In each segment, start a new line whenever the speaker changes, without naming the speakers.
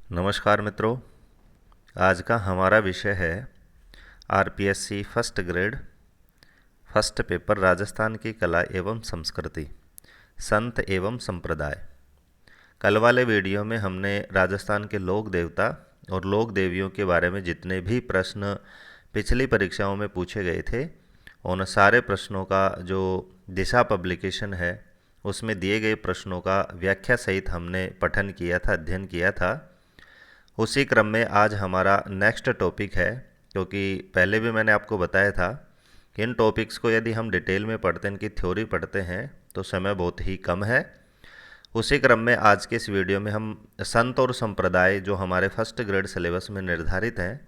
नमस्कार मित्रों। आज का हमारा विषय है RPSC first grade first paper Rajasthan की कला एवं संस्कृति, संत एवं संप्रदाय। कल वाले वीडियो में हमने राजस्थान के लोक देवता और लोक देवियों के बारे में जितने भी प्रश्न पिछली परीक्षाओं में पूछे गए थे, उन सारे प्रश्नों का जो दिशा पब्लिकेशन है उसमें दिए गए प्रश्नों का व्याख्या सहित हमने पठन किया था, अध्ययन किया था। उसी क्रम में आज हमारा नेक्स्ट टॉपिक है, क्योंकि पहले भी मैंने आपको बताया था कि इन टॉपिक्स को यदि हम डिटेल में पढ़ते हैं, इनकी थ्योरी पढ़ते हैं तो समय बहुत ही कम है। उसी क्रम में आज के इस वीडियो में हम संत और संप्रदाय जो हमारे फर्स्ट ग्रेड सिलेबस में निर्धारित हैं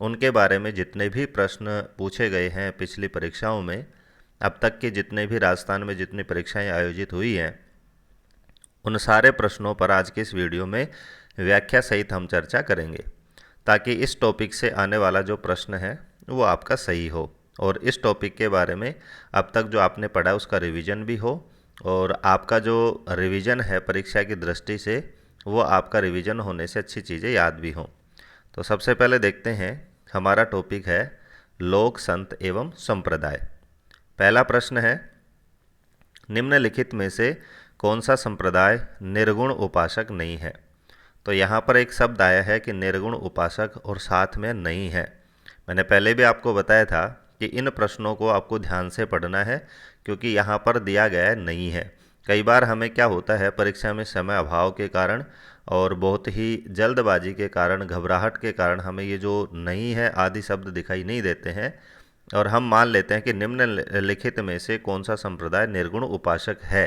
उनके बारे में जितने भी प्रश्न पूछे गए हैं पिछली परीक्षाओं में, अब तक के जितने भी राजस्थान में जितनी परीक्षाएं आयोजित हुई हैं, उन सारे प्रश्नों पर आज के इस वीडियो में व्याख्या सहित हम चर्चा करेंगे, ताकि इस टॉपिक से आने वाला जो प्रश्न है वो आपका सही हो और इस टॉपिक के बारे में अब तक जो आपने पढ़ा उसका रिवीजन भी हो और आपका जो रिवीजन है परीक्षा की दृष्टि से वो आपका रिवीजन होने से अच्छी चीज़ें याद भी हों। तो सबसे पहले देखते हैं, हमारा टॉपिक है लोक संत एवं संप्रदाय। पहला प्रश्न है, निम्नलिखित में से कौन सा संप्रदाय निर्गुण उपासक नहीं है। तो यहाँ पर एक शब्द आया है कि निर्गुण उपासक और साथ में नहीं है। मैंने पहले भी आपको बताया था कि इन प्रश्नों को आपको ध्यान से पढ़ना है, क्योंकि यहाँ पर दिया गया है नहीं है। कई बार हमें क्या होता है, परीक्षा में समय अभाव के कारण और बहुत ही जल्दबाजी के कारण, घबराहट के कारण हमें ये जो नहीं है आदि शब्द दिखाई नहीं देते हैं और हम मान लेते हैं कि निम्नलिखित में से कौन सा संप्रदाय निर्गुण उपासक है।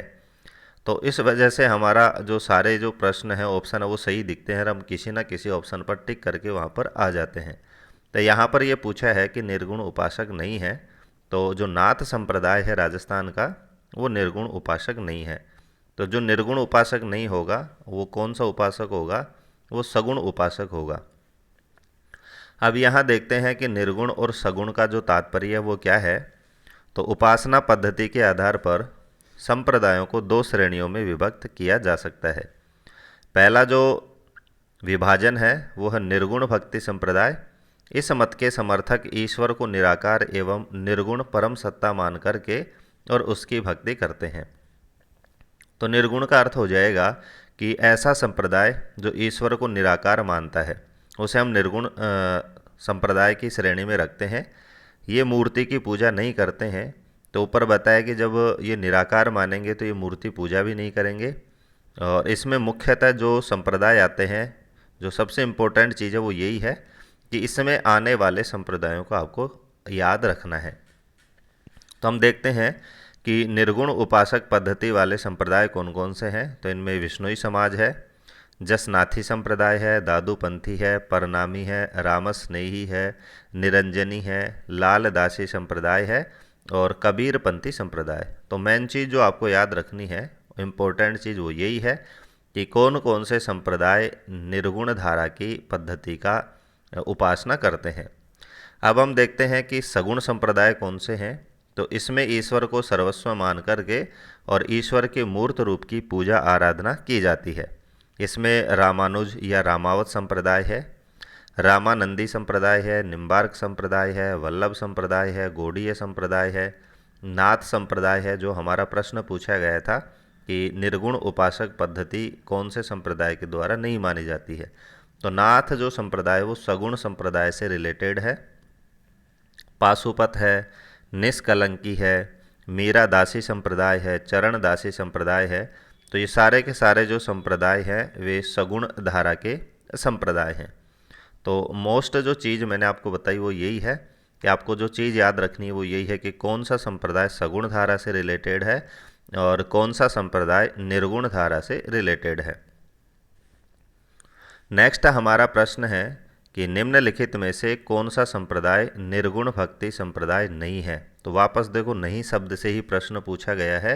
तो इस वजह से हमारा जो सारे जो प्रश्न हैं, ऑप्शन है, वो सही दिखते हैं और हम किसी ना किसी ऑप्शन पर टिक करके वहाँ पर आ जाते हैं। तो यहाँ पर ये पूछा है कि निर्गुण उपासक नहीं है, तो जो नाथ संप्रदाय है राजस्थान का वो निर्गुण उपासक नहीं है। तो जो निर्गुण उपासक नहीं होगा वो कौन सा उपासक होगा, वो सगुण उपासक होगा। अब यहाँ देखते हैं कि निर्गुण और सगुण का जो तात्पर्य है वो क्या है। तो उपासना पद्धति के आधार पर संप्रदायों को दो श्रेणियों में विभक्त किया जा सकता है। पहला जो विभाजन है वो है निर्गुण भक्ति संप्रदाय। इस मत के समर्थक ईश्वर को निराकार एवं निर्गुण परम सत्ता मान करके और उसकी भक्ति करते हैं। तो निर्गुण का अर्थ हो जाएगा कि ऐसा संप्रदाय जो ईश्वर को निराकार मानता है उसे हम निर्गुण संप्रदाय की श्रेणी में रखते हैं। ये मूर्ति की पूजा नहीं करते हैं। तो ऊपर बताया कि जब ये निराकार मानेंगे तो ये मूर्ति पूजा भी नहीं करेंगे। और इसमें मुख्यतः जो संप्रदाय आते हैं, जो सबसे इम्पोर्टेंट चीज़ है वो यही है कि इसमें आने वाले संप्रदायों को आपको याद रखना है। तो हम देखते हैं कि निर्गुण उपासक पद्धति वाले संप्रदाय कौन कौन से हैं। तो इनमें विष्णुई समाज है, जसनाथी संप्रदाय है, दादूपंथी है, परनामी है, रामस्नेही है, निरंजनी है, लालदासी संप्रदाय है और कबीरपंथी संप्रदाय। तो मेन चीज़ जो आपको याद रखनी है, इम्पोर्टेंट चीज़ वो यही है कि कौन कौन से संप्रदाय निर्गुण धारा की पद्धति का उपासना करते हैं। अब हम देखते हैं कि सगुण संप्रदाय कौन से हैं। तो इसमें ईश्वर को सर्वस्व मान करके और ईश्वर के मूर्त रूप की पूजा आराधना की जाती है। इसमें रामानुज या रामावत संप्रदाय है, रामानंदी संप्रदाय है, निम्बार्क संप्रदाय है, वल्लभ संप्रदाय है, गौड़ीय संप्रदाय है, नाथ संप्रदाय है। जो हमारा प्रश्न पूछा गया था कि निर्गुण उपासक पद्धति कौन से संप्रदाय के द्वारा नहीं मानी जाती है, तो नाथ जो संप्रदाय है वो सगुण संप्रदाय से रिलेटेड है। पाशुपत है, निष्कलंकी है, मीरा दासी संप्रदाय है, चरण दासी संप्रदाय है। तो ये सारे के सारे जो संप्रदाय हैं वे सगुण धारा के संप्रदाय हैं। तो मोस्ट जो चीज़ मैंने आपको बताई वो यही है कि आपको जो चीज़ याद रखनी है वो यही है कि कौन सा संप्रदाय सगुण धारा से रिलेटेड है और कौन सा संप्रदाय निर्गुण धारा से रिलेटेड है। नेक्स्ट हमारा प्रश्न है कि निम्नलिखित में से कौन सा संप्रदाय निर्गुण भक्ति संप्रदाय नहीं है। तो वापस देखो, नहीं शब्द से ही प्रश्न पूछा गया है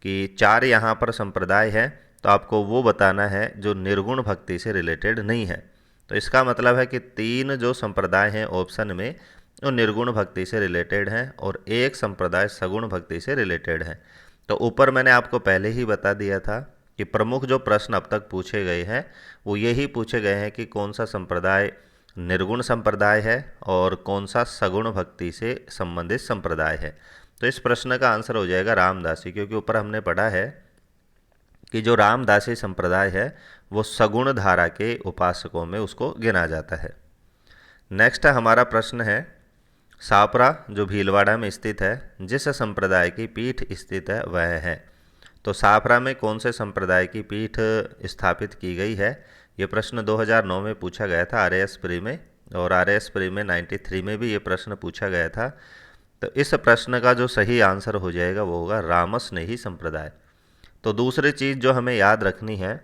कि चार यहाँ पर संप्रदाय है, तो आपको वो बताना है जो निर्गुण भक्ति से रिलेटेड नहीं है। तो इसका मतलब है कि तीन जो संप्रदाय हैं ऑप्शन में वो निर्गुण भक्ति से रिलेटेड हैं और एक संप्रदाय सगुण भक्ति से रिलेटेड है। तो ऊपर मैंने आपको पहले ही बता दिया था कि प्रमुख जो प्रश्न अब तक पूछे गए हैं वो यही पूछे गए हैं कि कौन सा संप्रदाय निर्गुण संप्रदाय है और कौन सा सगुण भक्ति से संबंधित संप्रदाय है। तो इस प्रश्न का आंसर हो जाएगा रामदासी, क्योंकि ऊपर हमने पढ़ा है कि जो रामदासी संप्रदाय है वो सगुण धारा के उपासकों में उसको गिना जाता है। नेक्स्ट हमारा प्रश्न है, सापरा जो भीलवाड़ा में स्थित है जिस संप्रदाय की पीठ स्थित है वह है। तो सापरा में कौन से संप्रदाय की पीठ स्थापित की गई है? ये प्रश्न 2009 में पूछा गया था आरएएस प्री में, और आरएएस प्री में 93 में भी ये प्रश्न पूछा गया था। तो इस प्रश्न का जो सही आंसर हो जाएगा वो होगा रामस्नेही संप्रदाय। तो दूसरी चीज़ जो हमें याद रखनी है,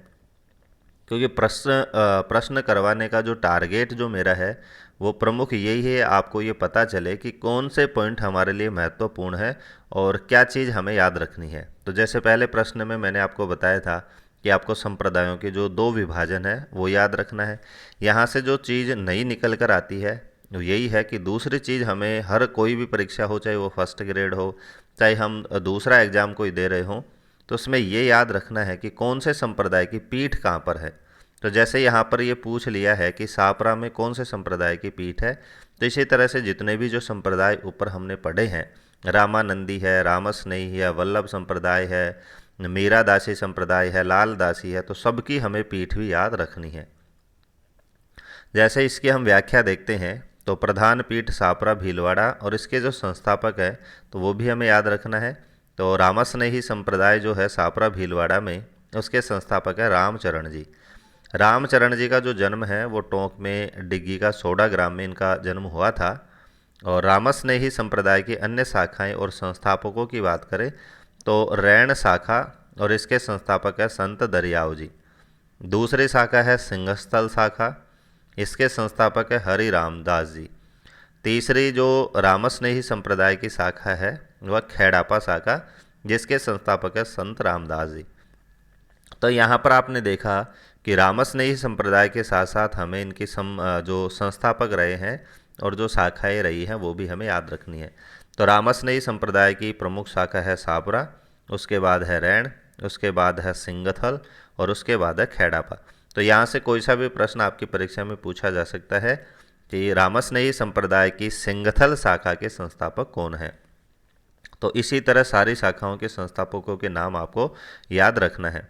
क्योंकि प्रश्न करवाने का जो टारगेट जो मेरा है वो प्रमुख यही है, आपको ये पता चले कि कौन से पॉइंट हमारे लिए महत्वपूर्ण है और क्या चीज़ हमें याद रखनी है। तो जैसे पहले प्रश्न में मैंने आपको बताया था कि आपको संप्रदायों के जो 2 विभाजन है वो याद रखना है। यहाँ से जो चीज़ नई निकल कर आती है वो यही है कि दूसरी चीज़ हमें हर कोई भी परीक्षा हो, चाहे वो फर्स्ट ग्रेड हो, चाहे हम दूसरा एग्ज़ाम कोई दे रहे हों, तो उसमें ये याद रखना है कि कौन से संप्रदाय की पीठ कहाँ पर है। तो जैसे यहाँ पर ये पूछ लिया है कि सापरा में कौन से संप्रदाय की पीठ है, तो इसी तरह से जितने भी जो संप्रदाय ऊपर हमने पढ़े हैं, रामानंदी है, रामस्नेही है, वल्लभ संप्रदाय है, मीरादासी संप्रदाय है, लालदासी है, तो सबकी हमें पीठ भी याद रखनी है। जैसे इसकी हम व्याख्या देखते हैं तो प्रधान पीठ सापरा भीलवाड़ा और इसके जो संस्थापक है तो वो भी हमें याद रखना है। तो रामस्नेही संप्रदाय जो है सापरा भीलवाड़ा में, उसके संस्थापक है रामचरण जी। रामचरण जी का जो जन्म है वो टोंक में डिग्गी का सोडा ग्राम में इनका जन्म हुआ था। और रामस्नेही संप्रदाय की अन्य शाखाएं और संस्थापकों की बात करें तो रैण शाखा और इसके संस्थापक है संत दरियाव जी। दूसरी शाखा है सिंहस्थल शाखा, इसके संस्थापक है हरि रामदास जी। तीसरी जो रामस्नेही संप्रदाय की शाखा है वह खेड़ापा शाखा, जिसके संस्थापक है संत रामदास जी। तो यहाँ पर आपने देखा कि रामस्नेही संप्रदाय के साथ साथ हमें इनकी जो संस्थापक रहे हैं और जो शाखाएं रही हैं वो भी हमें याद रखनी है। तो रामस्नेही संप्रदाय की प्रमुख शाखा है सापरा, उसके बाद है रैण, उसके बाद है सिंगथल और उसके बाद है खेड़ापा। तो यहाँ से कोई सा भी प्रश्न आपकी परीक्षा में पूछा जा सकता है कि रामस्नेही संप्रदाय की सिंगथल शाखा के संस्थापक कौन है। तो इसी तरह सारी शाखाओं के संस्थापकों के नाम आपको याद रखना है।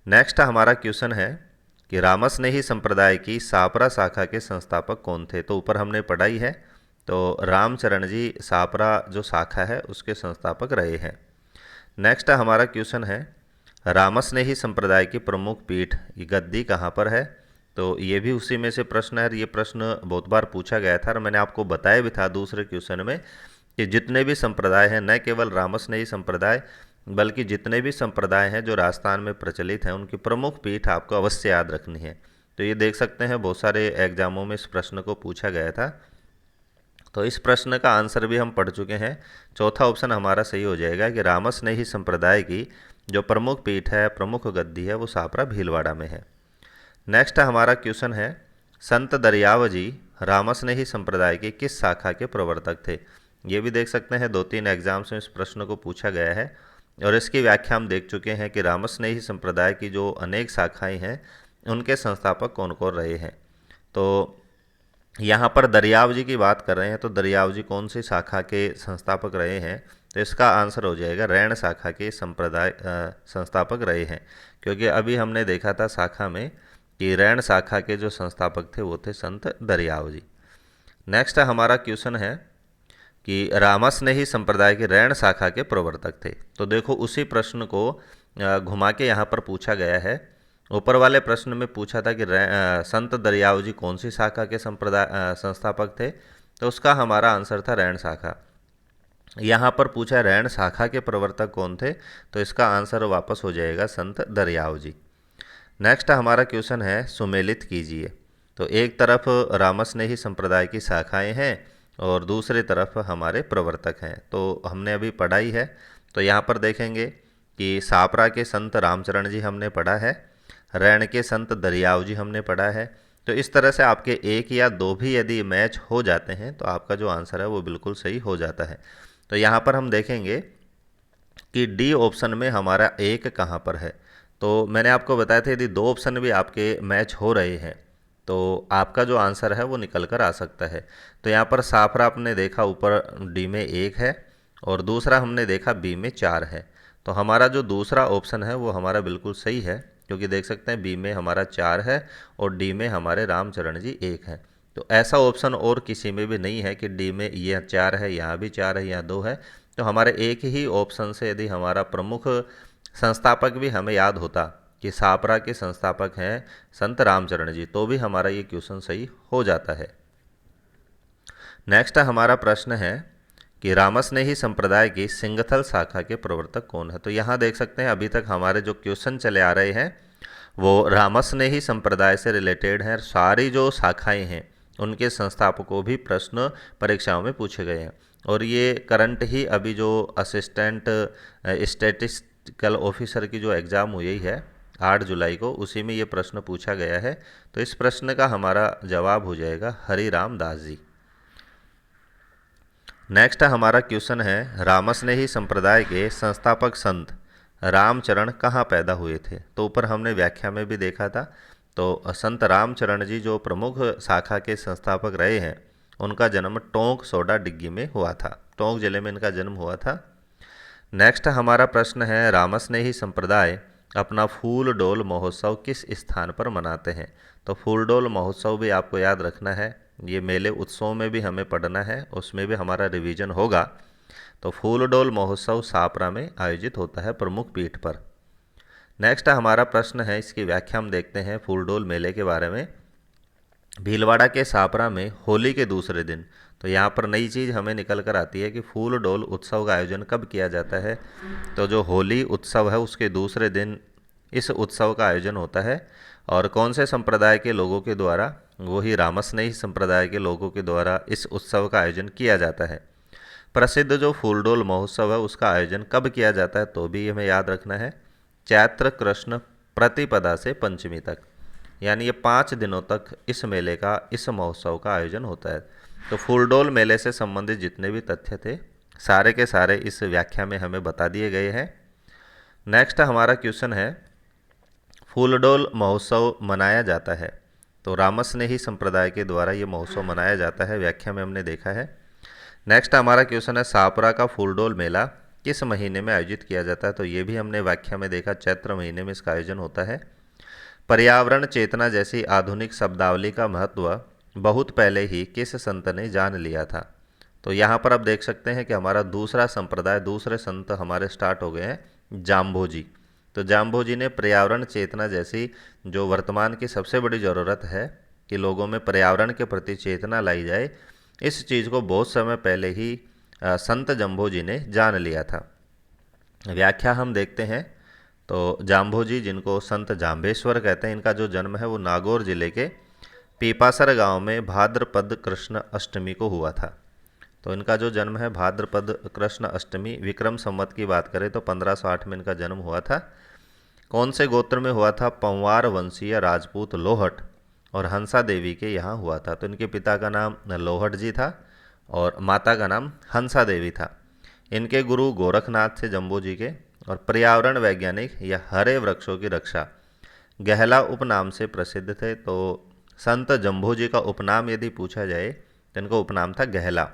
नेक्स्ट हमारा क्वेश्चन है कि रामस्नेही संप्रदाय की सापरा शाखा के संस्थापक कौन थे। तो ऊपर हमने पढ़ाई है, तो रामचरण जी सापरा जो शाखा है उसके संस्थापक रहे हैं। नेक्स्ट हमारा क्वेश्चन है, रामस्नेही संप्रदाय की प्रमुख पीठ की गद्दी कहाँ पर है। तो ये भी उसी में से प्रश्न है। ये प्रश्न बहुत बार पूछा गया था और मैंने आपको बताया भी था दूसरे क्वेश्चन में कि जितने भी संप्रदाय हैं, न केवल रामस्नेही संप्रदाय बल्कि जितने भी संप्रदाय हैं जो राजस्थान में प्रचलित हैं, उनकी प्रमुख पीठ आपको अवश्य याद रखनी है। तो ये देख सकते हैं बहुत सारे एग्जामों में इस प्रश्न को पूछा गया था। तो इस प्रश्न का आंसर भी हम पढ़ चुके हैं। चौथा ऑप्शन हमारा सही हो जाएगा कि रामस्नेही संप्रदाय की जो प्रमुख पीठ है, प्रमुख गद्दी है, वो सापरा भीलवाड़ा में है। नेक्स्ट हमारा क्वेश्चन है, संत दरियाव जी रामस्नेही संप्रदाय की किस शाखा के प्रवर्तक थे। ये भी देख सकते हैं 2-3 एग्जाम्स में इस प्रश्न को पूछा गया है और इसकी व्याख्या हम देख चुके हैं कि रामस्नेही संप्रदाय की जो अनेक शाखाएं हैं उनके संस्थापक कौन कौन रहे हैं। तो यहाँ पर दरियाव जी की बात कर रहे हैं, तो दरियाव जी कौन सी शाखा के संस्थापक रहे हैं। तो इसका आंसर हो जाएगा रैण शाखा के संस्थापक रहे हैं, क्योंकि अभी हमने देखा था शाखा में कि रैण शाखा के जो संस्थापक थे वो थे संत दरियाव जी। नेक्स्ट हमारा क्वेश्चन है कि रामस्नेही संप्रदाय के रैण शाखा के प्रवर्तक थे। तो देखो उसी प्रश्न को घुमा के यहाँ पर पूछा गया है। ऊपर वाले प्रश्न में पूछा था कि संत दरियाव जी कौन सी शाखा के संस्थापक थे, तो उसका हमारा आंसर था रैण शाखा। यहाँ पर पूछा रैण शाखा के प्रवर्तक कौन थे, तो इसका आंसर वापस हो जाएगा संत दरियाव जी। नेक्स्ट हमारा क्वेश्चन है, सुमेलित कीजिए। तो एक तरफ रामस्नेही संप्रदाय की शाखाएं हैं और दूसरी तरफ हमारे प्रवर्तक हैं। तो हमने अभी पढ़ाई है, तो यहाँ पर देखेंगे कि सापरा के संत रामचरण जी हमने पढ़ा है, रैण के संत दरियाव जी हमने पढ़ा है। तो इस तरह से आपके एक या दो भी यदि मैच हो जाते हैं तो आपका जो आंसर है वो बिल्कुल सही हो जाता है। तो यहाँ पर हम देखेंगे कि डी ऑप्शन में हमारा एक कहाँ पर है। तो मैंने आपको बताया था यदि दो ऑप्शन भी आपके मैच हो रहे हैं तो आपका जो आंसर है वो निकल कर आ सकता है। तो यहाँ पर साफरा आपने देखा ऊपर डी में 1 है और दूसरा हमने देखा बी में 4 है। तो हमारा जो दूसरा ऑप्शन है वो हमारा बिल्कुल सही है, क्योंकि देख सकते हैं बी में हमारा 4 है और डी में हमारे रामचरण जी 1 है। तो ऐसा ऑप्शन और किसी में भी नहीं है कि डी में ये 4 है, यहाँ भी 4 है, यहाँ 2 है। तो हमारे एक ही ऑप्शन से यदि हमारा प्रमुख संस्थापक भी हमें याद होता कि सापरा के संस्थापक हैं संत रामचरण जी, तो भी हमारा ये क्वेश्चन सही हो जाता है। नेक्स्ट हमारा प्रश्न है कि रामस्नेही संप्रदाय की सिंगथल शाखा के प्रवर्तक कौन है। तो यहाँ देख सकते हैं अभी तक हमारे जो क्वेश्चन चले आ रहे हैं वो रामस्नेही संप्रदाय से रिलेटेड हैं। सारी जो शाखाएं हैं उनके संस्थापकों भी प्रश्न परीक्षाओं में पूछे गए हैं। और ये करंट ही अभी जो असिस्टेंट स्टैटिस्टिकल ऑफिसर की जो एग्ज़ाम हुई है 8 जुलाई को, उसी में ये प्रश्न पूछा गया है। तो इस प्रश्न का हमारा जवाब हो जाएगा हरिराम दास जी। नेक्स्ट हमारा क्वेश्चन है रामस्नेही संप्रदाय के संस्थापक संत रामचरण कहाँ पैदा हुए थे। तो ऊपर हमने व्याख्या में भी देखा था। तो संत रामचरण जी जो प्रमुख शाखा के संस्थापक रहे हैं उनका जन्म टोंक सोडा डिग्गी में हुआ था, टोंक जिले में इनका जन्म हुआ था। नेक्स्ट हमारा प्रश्न है रामस्नेही संप्रदाय अपना फूल डोल महोत्सव किस स्थान पर मनाते हैं। तो फूल डोल महोत्सव भी आपको याद रखना है, ये मेले उत्सव में भी हमें पढ़ना है, उसमें भी हमारा रिवीजन होगा। तो फूल डोल महोत्सव सापरा में आयोजित होता है प्रमुख पीठ पर। नेक्स्ट हमारा प्रश्न है, इसकी व्याख्या हम देखते हैं फूल डोल मेले के बारे में। भीलवाड़ा के सापरा में होली के दूसरे दिन, तो यहाँ पर नई चीज़ हमें निकल कर आती है कि फूल डोल उत्सव का आयोजन कब किया जाता है। तो जो होली उत्सव है उसके दूसरे दिन इस उत्सव का आयोजन होता है। और कौन से संप्रदाय के लोगों के द्वारा, वही रामस्नेही संप्रदाय के लोगों के द्वारा इस उत्सव का आयोजन किया जाता है। प्रसिद्ध जो फूलडोल महोत्सव है उसका आयोजन कब किया जाता है, तो भी हमें याद रखना है चैत्र कृष्ण प्रतिपदा से पंचमी तक, यानी ये 5 दिनों तक इस मेले का, इस महोत्सव का आयोजन होता है। तो फूलडोल मेले से संबंधित जितने भी तथ्य थे सारे के सारे इस व्याख्या में हमें बता दिए गए हैं। नेक्स्ट हमारा क्वेश्चन है फूलडोल महोत्सव मनाया जाता है, तो रामस्नेही संप्रदाय के द्वारा ये महोत्सव मनाया जाता है, व्याख्या में हमने देखा है। नेक्स्ट हमारा क्वेश्चन है सापरा का फूलडोल मेला किस महीने में आयोजित किया जाता है। तो ये भी हमने व्याख्या में देखा, चैत्र महीने में इसका आयोजन होता है। पर्यावरण चेतना जैसी आधुनिक शब्दावली का महत्व बहुत पहले ही किस संत ने जान लिया था। तो यहाँ पर आप देख सकते हैं कि हमारा दूसरा संप्रदाय, दूसरे संत हमारे स्टार्ट हो गए हैं जाम्भोजी। तो जाम्भोजी ने पर्यावरण चेतना जैसी जो वर्तमान की सबसे बड़ी ज़रूरत है कि लोगों में पर्यावरण के प्रति चेतना लाई जाए, इस चीज़ को बहुत समय पहले ही संत जाम्भोजी ने जान लिया था। व्याख्या हम देखते हैं। तो जाम्भोजी, जिनको संत जाम्भेश्वर कहते हैं, इनका जो जन्म है वो नागौर जिले के पीपासर गांव में भाद्रपद कृष्ण अष्टमी को हुआ था। तो इनका जो जन्म है भाद्रपद कृष्ण अष्टमी, विक्रम संवत की बात करें तो 1508 में इनका जन्म हुआ था। कौन से गोत्र में हुआ था, पंवार वंशीय राजपूत लोहट और हंसा देवी के यहाँ हुआ था। तो इनके पिता का नाम लोहट जी था और माता का नाम हंसा देवी था। इनके गुरु गोरखनाथ थे जम्बो जी के, और पर्यावरण वैज्ञानिक या हरे वृक्षों की रक्षा गहला उपनाम से प्रसिद्ध थे। तो संत जम्भो जी का उपनाम यदि पूछा जाए तो इनका उपनाम था गहला।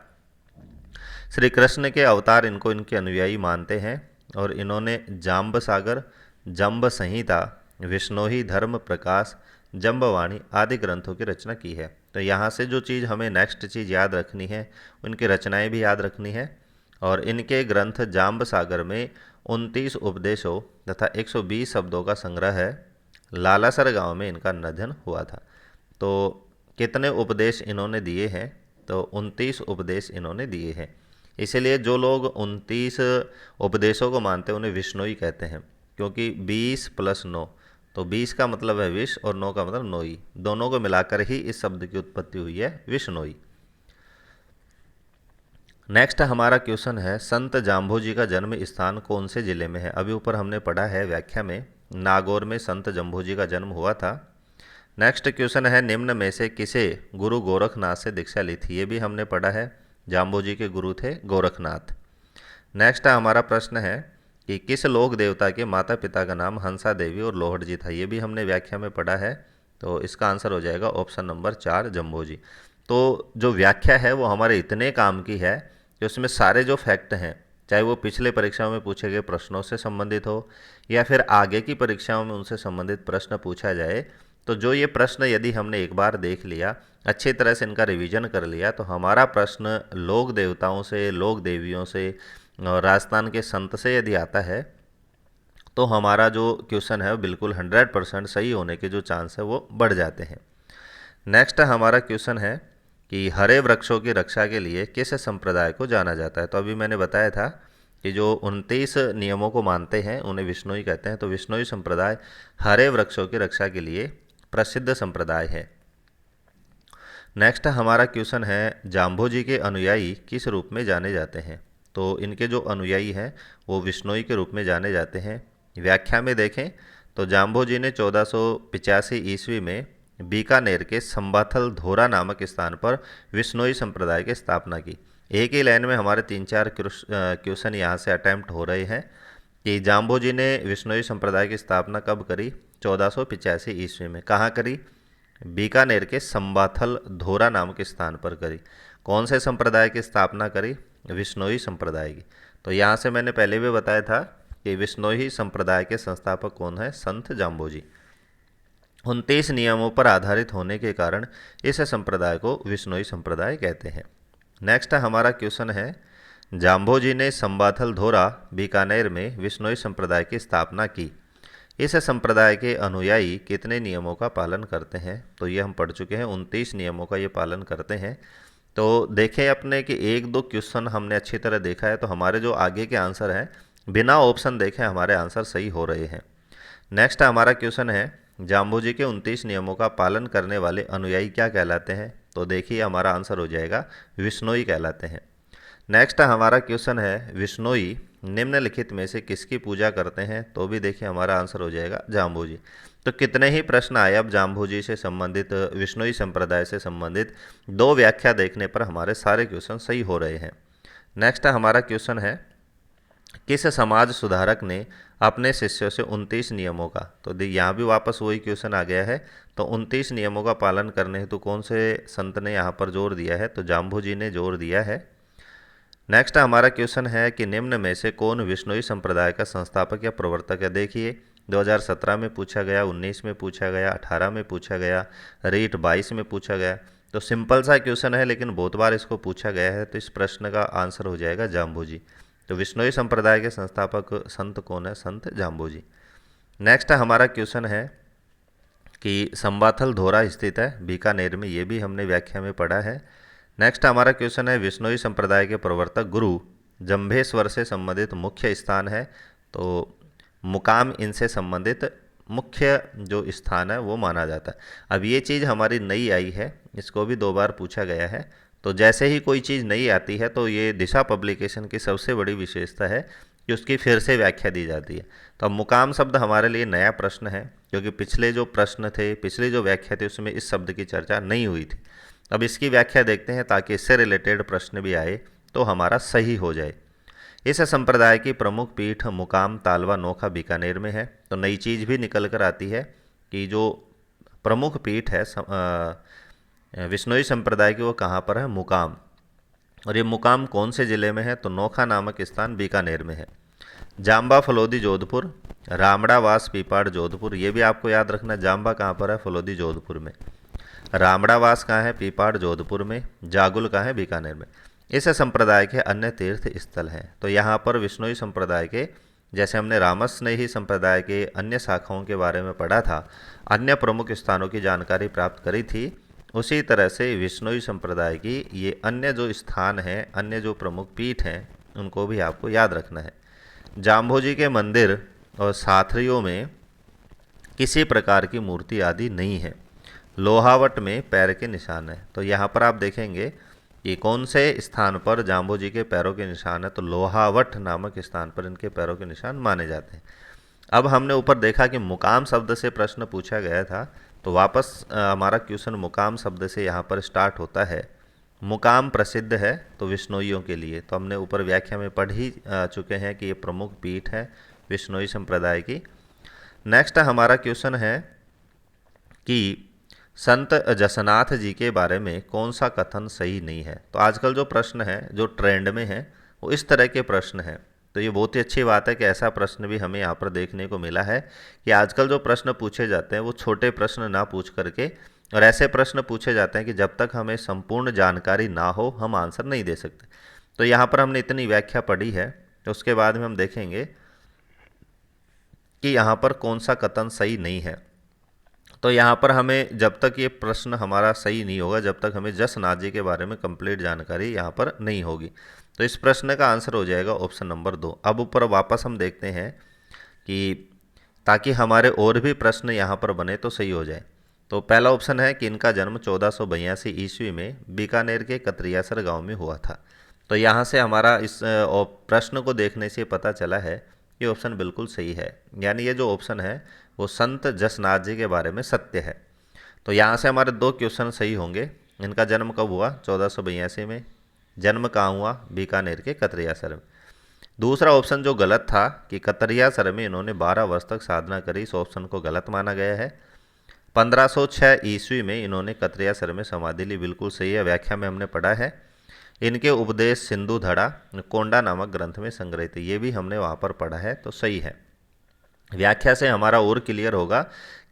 श्री कृष्ण के अवतार इनको इनके अनुयायी मानते हैं और इन्होंने जाम्ब सागर, जम्ब संहिता, विष्णोही धर्म प्रकाश, जम्बवाणी आदि ग्रंथों की रचना की है। तो यहाँ से जो चीज़ हमें नेक्स्ट चीज़ याद रखनी है, उनकी रचनाएं भी याद रखनी है। और इनके ग्रंथ जाम्ब सागर में 29 उपदेशों तथा 120 शब्दों का संग्रह है। लालासर गांव में इनका निधन हुआ था। तो कितने उपदेश इन्होंने दिए हैं, तो 29 उपदेश इन्होंने दिए हैं। इसीलिए जो लोग 29 उपदेशों को मानते हैं उन्हें विष्णोई कहते हैं, क्योंकि 20 + 9, तो 20 का मतलब है विष और 9 का मतलब नोई, दोनों को मिलाकर ही इस शब्द की उत्पत्ति हुई है विष्णोई। नेक्स्ट हमारा क्वेश्चन है संत जाम्भोजी का जन्म स्थान कौन से जिले में है। अभी ऊपर हमने पढ़ा है व्याख्या में, नागौर में संत जाम्भोजी का जन्म हुआ था। नेक्स्ट क्वेश्चन है निम्न में से किसे गुरु गोरखनाथ से दीक्षा ली थी। ये भी हमने पढ़ा है, जाम्भोजी के गुरु थे गोरखनाथ। नेक्स्ट हमारा प्रश्न है कि किस लोक देवता के माता पिता का नाम हंसा देवी और लोहड़ जी था। ये भी हमने व्याख्या में पढ़ा है, तो इसका आंसर हो जाएगा ऑप्शन नंबर 4 जम्भोजी। तो जो व्याख्या है वो हमारे इतने काम की है कि उसमें सारे जो फैक्ट हैं, चाहे वो पिछले परीक्षाओं में पूछे गए प्रश्नों से संबंधित हो या फिर आगे की परीक्षाओं में उनसे संबंधित प्रश्न पूछा जाए, तो जो ये प्रश्न यदि हमने एक बार देख लिया, अच्छी तरह से इनका रिवीजन कर लिया, तो हमारा प्रश्न लोक देवताओं से, लोक देवियों से और राजस्थान के संत से यदि आता है, तो हमारा जो क्वेश्चन है वो बिल्कुल 100% सही होने के जो चांस है वो बढ़ जाते हैं। नेक्स्ट हमारा क्वेश्चन है कि हरे वृक्षों की रक्षा के लिए किस संप्रदाय को जाना जाता है। तो अभी मैंने बताया था कि जो 29 नियमों को मानते हैं उन्हें विश्नोई कहते हैं। तो विश्नोई संप्रदाय हरे वृक्षों की रक्षा के लिए प्रसिद्ध संप्रदाय है। नेक्स्ट हमारा क्वेश्चन है जाम्भोजी के अनुयायी किस रूप में जाने जाते हैं। तो इनके जो अनुयायी हैं वो विश्नोई के रूप में जाने जाते हैं। व्याख्या में देखें तो जाम्भोजी ने 1485 ईस्वी में बीकानेर के संबाथल धोरा नामक स्थान पर विश्नोई संप्रदाय की स्थापना की। एक ही लाइन में हमारे 3-4 क्वेश्चन यहाँ से अटैम्प्ट हो रहे हैं कि जाम्भोजी ने विश्नोई संप्रदाय की स्थापना कब करी, 1485 ईस्वी में। कहाँ करी? बीकानेर के संबाथल धोरा नामक स्थान पर करी। कौन से संप्रदाय की स्थापना करी? विश्नोई संप्रदाय की। तो यहाँ से मैंने पहले भी बताया था कि विश्नोई संप्रदाय के संस्थापक कौन है? संत जाम्भोजी। 29 नियमों पर आधारित होने के कारण इस संप्रदाय को विश्नोई संप्रदाय कहते हैं। नेक्स्ट हमारा क्वेश्चन है जाम्भोजी ने संबाथल धोरा बीकानेर में विश्नोई संप्रदाय की स्थापना की। इस संप्रदाय के अनुयायी कितने नियमों का पालन करते हैं? तो ये हम पढ़ चुके हैं, 29 नियमों का ये पालन करते हैं। तो देखें अपने कि 1-2 क्वेश्चन हमने अच्छी तरह देखा है, तो हमारे जो आगे के आंसर हैं बिना ऑप्शन देखे हमारे आंसर सही हो रहे हैं। नेक्स्ट हमारा क्वेश्चन है जाम्भोजी के 29 नियमों का पालन करने वाले अनुयायी क्या कहलाते हैं? तो देखिए हमारा आंसर हो जाएगा विश्नोई कहलाते हैं। नेक्स्ट हमारा क्वेश्चन है विश्नोई निम्नलिखित में से किसकी पूजा करते हैं? तो भी देखिए हमारा आंसर हो जाएगा जाम्भोजी। तो कितने ही प्रश्न आए अब जाम्भोजी से संबंधित, विश्नोई संप्रदाय से संबंधित 2 व्याख्या देखने पर हमारे सारे क्वेश्चन सही हो रहे हैं। नेक्स्ट हमारा क्वेश्चन है किस समाज सुधारक ने अपने शिष्यों से 29 नियमों का, तो यहाँ भी वापस वही क्वेश्चन आ गया है। तो 29 नियमों का पालन करने हेतु कौन से संत ने यहाँ पर जोर दिया है? तो जाम्भोजी ने जोर दिया है। नेक्स्ट हमारा क्वेश्चन है कि निम्न में से कौन विश्नोई संप्रदाय का संस्थापक या प्रवर्तक है? देखिए 2017 में पूछा गया, 19 में पूछा गया, 18 में पूछा गया, रीट 22 में पूछा गया। तो सिंपल सा क्वेश्चन है लेकिन बहुत बार इसको पूछा गया है, तो इस प्रश्न का आंसर हो जाएगा जाम्भोजी। तो विश्नोई संप्रदाय के संस्थापक संत कौन है? संत जाम्भोजी। नेक्स्ट हमारा क्वेश्चन है कि संबाथल धोरा स्थित है बीकानेर में, ये भी हमने व्याख्या में पढ़ा है। नेक्स्ट हमारा क्वेश्चन है विश्नोई संप्रदाय के प्रवर्तक गुरु जम्भेश्वर से संबंधित मुख्य स्थान है। तो मुकाम इनसे संबंधित मुख्य जो स्थान है वो माना जाता है। अब ये चीज़ हमारी नई आई है, इसको भी 2 बार पूछा गया है। तो जैसे ही कोई चीज़ नई आती है तो ये दिशा पब्लिकेशन की सबसे बड़ी विशेषता है कि उसकी फिर से व्याख्या दी जाती है। तो अब मुकाम शब्द हमारे लिए नया प्रश्न है, क्योंकि पिछले जो प्रश्न थे, पिछली जो व्याख्या थी उसमें इस शब्द की चर्चा नहीं हुई थी। अब इसकी व्याख्या देखते हैं ताकि इससे रिलेटेड प्रश्न भी आए तो हमारा सही हो जाए। इस संप्रदाय की प्रमुख पीठ मुकाम तालवा नोखा बीकानेर में है। तो नई चीज़ भी निकल कर आती है कि जो प्रमुख पीठ है विश्नोई संप्रदाय की वो कहाँ पर है? मुकाम। और ये मुकाम कौन से ज़िले में है? तो नोखा नामक स्थान बीकानेर में है। जाम्बा फलोदी जोधपुर, रामड़ावास पीपाड़ जोधपुर, ये भी आपको याद रखना। जाम्बा कहाँ पर है? फलोदी जोधपुर में। रामड़ावास कहाँ है? पीपाड़ जोधपुर में। जागुल कहाँ है? बीकानेर में। इस संप्रदाय के अन्य तीर्थ स्थल हैं। तो यहाँ पर विश्नोई संप्रदाय के, जैसे हमने रामस्नेही संप्रदाय के अन्य शाखाओं के बारे में पढ़ा था, अन्य प्रमुख स्थानों की जानकारी प्राप्त करी थी, उसी तरह से विश्नोई संप्रदाय की ये अन्य जो स्थान हैं, अन्य जो प्रमुख पीठ हैं, उनको भी आपको याद रखना है। जाम्भोजी के मंदिर और साथरियों में किसी प्रकार की मूर्ति आदि नहीं है। लोहावट में पैर के निशान है। तो यहाँ पर आप देखेंगे कि कौन से स्थान पर जाम्भोजी के पैरों के निशान है? तो लोहावट नामक स्थान पर इनके पैरों के निशान माने जाते हैं। अब हमने ऊपर देखा कि मुकाम शब्द से प्रश्न पूछा गया था, तो वापस हमारा क्वेश्चन मुकाम शब्द से यहाँ पर स्टार्ट होता है मुकाम प्रसिद्ध है तो विश्नोइयों के लिए, तो हमने ऊपर व्याख्या में पढ़ ही चुके हैं कि ये प्रमुख पीठ है विश्नोई संप्रदाय की। नेक्स्ट हमारा क्वेश्चन है कि संत जसनाथ जी के बारे में कौन सा कथन सही नहीं है। तो आजकल जो प्रश्न है जो ट्रेंड में है वो इस तरह के प्रश्न हैं। तो ये बहुत ही अच्छी बात है कि ऐसा प्रश्न भी हमें यहाँ पर देखने को मिला है कि आजकल जो प्रश्न पूछे जाते हैं वो छोटे प्रश्न ना पूछ करके और ऐसे प्रश्न पूछे जाते हैं कि जब तक हमें संपूर्ण जानकारी ना हो हम आंसर नहीं दे सकते। तो यहाँ पर हमने इतनी व्याख्या पढ़ी है, तो उसके बाद में हम देखेंगे कि यहाँ पर कौन सा कथन सही नहीं है। तो यहाँ पर हमें जब तक ये प्रश्न हमारा सही नहीं होगा, जब तक हमें जसनाथ जी के बारे में कंप्लीट जानकारी यहाँ पर नहीं होगी। तो इस प्रश्न का आंसर हो जाएगा ऑप्शन नंबर 2। अब ऊपर वापस हम देखते हैं कि ताकि हमारे और भी प्रश्न यहाँ पर बने तो सही हो जाए। तो पहला ऑप्शन है कि इनका जन्म 1482 ईस्वी में बीकानेर के कतरियासर गांव में हुआ था। तो यहाँ से हमारा इस प्रश्न को देखने से पता चला है कि ऑप्शन बिल्कुल सही है, यानी ये जो ऑप्शन है वो संत जसनाथ जी के बारे में सत्य है। तो यहाँ से हमारे 2 क्वेश्चन सही होंगे। इनका जन्म कब हुआ? 1482 में। जन्म कहाँ हुआ? बीकानेर के कतरियासर में। दूसरा ऑप्शन जो गलत था कि कतरियासर में इन्होंने 12 वर्ष तक साधना करी, इस ऑप्शन को गलत माना गया है। 1506 ईस्वी में इन्होंने कतरियासर में समाधि ली, बिल्कुल सही है, व्याख्या में हमने पढ़ा है। इनके उपदेश सिंधु धड़ा कोंडा नामक ग्रंथ में संग्रहित है, ये भी हमने वहाँ पर पढ़ा है, तो सही है। व्याख्या से हमारा और क्लियर होगा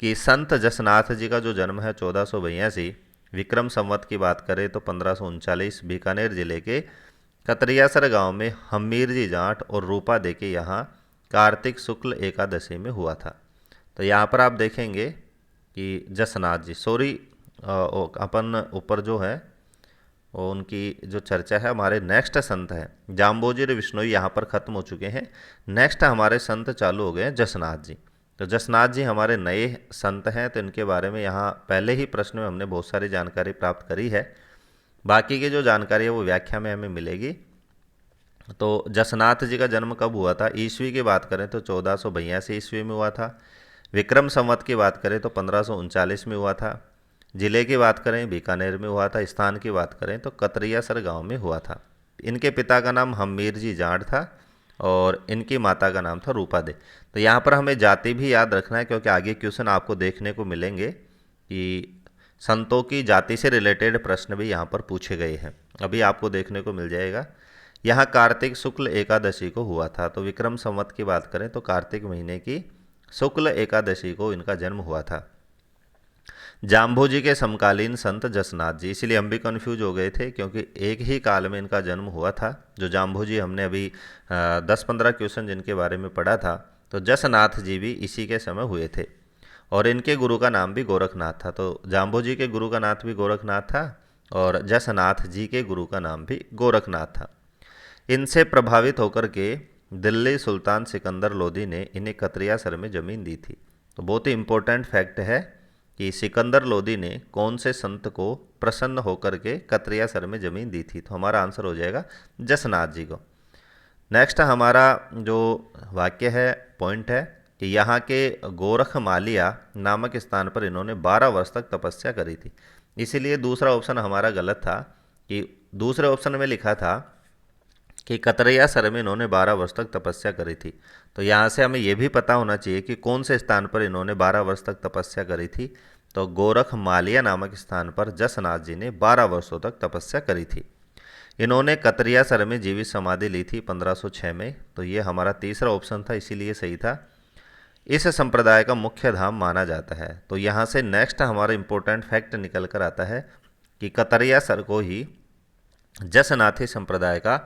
कि संत जसनाथ जी का जो जन्म है 1482 विक्रम संवत की बात करें तो 1539 बीकानेर जिले के कतरियासर गांव में हमीर जी जाट और रूपा दे के यहाँ कार्तिक शुक्ल एकादशी में हुआ था। तो यहाँ पर आप देखेंगे कि जसनाथ जी, सॉरी अपन ऊपर जो है वो उनकी जो चर्चा है, हमारे नेक्स्ट संत हैं जाम्बोजी और विश्नोई यहाँ पर ख़त्म हो चुके हैं। नेक्स्ट हमारे संत चालू हो गए हैं जसनाथ जी। तो जसनाथ जी हमारे नए संत हैं, तो इनके बारे में यहाँ पहले ही प्रश्न में हमने बहुत सारी जानकारी प्राप्त करी है। बाकी की जो जानकारी है वो व्याख्या में हमें मिलेगी। तो जसनाथ जी का जन्म कब हुआ था? ईस्वी की बात करें तो 1482 ईस्वी में हुआ था। विक्रम संवत की बात करें तो 1539 में हुआ था। जिले की बात करें बीकानेर में हुआ था। स्थान की बात करें तो कतरियासर गांव में हुआ था। इनके पिता का नाम हमीर जी जाट था और इनकी माता का नाम था रूपा दे। तो यहाँ पर हमें जाति भी याद रखना है, क्योंकि आगे क्वेश्चन आपको देखने को मिलेंगे कि संतों की जाति से रिलेटेड प्रश्न भी यहाँ पर पूछे गए हैं, अभी आपको देखने को मिल जाएगा। यहाँ कार्तिक शुक्ल एकादशी को हुआ था। तो विक्रम संवत की बात करें तो कार्तिक महीने की शुक्ल एकादशी को इनका जन्म हुआ था। जाम्बोजी के समकालीन संत जसनाथ जी, इसलिए हम भी कंफ्यूज हो गए थे क्योंकि एक ही काल में इनका जन्म हुआ था। जो जाम्बोजी हमने अभी 10-15 क्वेश्चन जिनके बारे में पढ़ा था, तो जसनाथ जी भी इसी के समय हुए थे और इनके गुरु का नाम भी गोरखनाथ था। तो जाम्बोजी के गुरु का नाम भी गोरखनाथ था और जसनाथ जी के गुरु का नाम भी गोरखनाथ था। इनसे प्रभावित होकर के दिल्ली सुल्तान सिकंदर लोदी ने इन्हें कतरियासर में ज़मीन दी थी। तो बहुत ही इम्पोर्टेंट फैक्ट है कि सिकंदर लोदी ने कौन से संत को प्रसन्न होकर के कतरियासर में ज़मीन दी थी। तो हमारा आंसर हो जाएगा जसनाथ जी को। नेक्स्ट हमारा जो वाक्य है, पॉइंट है कि यहाँ के गोरख मालिया नामक स्थान पर इन्होंने 12 वर्ष तक तपस्या करी थी। इसीलिए दूसरा ऑप्शन हमारा गलत था कि दूसरे ऑप्शन में लिखा था कि कतरियासर में इन्होंने 12 वर्ष तक तपस्या करी थी। तो यहाँ से हमें यह भी पता होना चाहिए कि कौन से स्थान पर इन्होंने 12 वर्ष तक तपस्या करी थी। तो गोरख मालिया नामक स्थान पर जसनाथ जी ने 12 वर्षों तक तपस्या करी थी। इन्होंने कतरियासर में जीवित समाधि ली थी 1506 में। तो ये हमारा तीसरा ऑप्शन था, इसीलिए सही था। इस संप्रदाय का मुख्य धाम माना जाता है। तो यहाँ से नेक्स्ट हमारा इंपॉर्टेंट फैक्ट निकल कर आता है कि कतरियासर को ही जसनाथी संप्रदाय का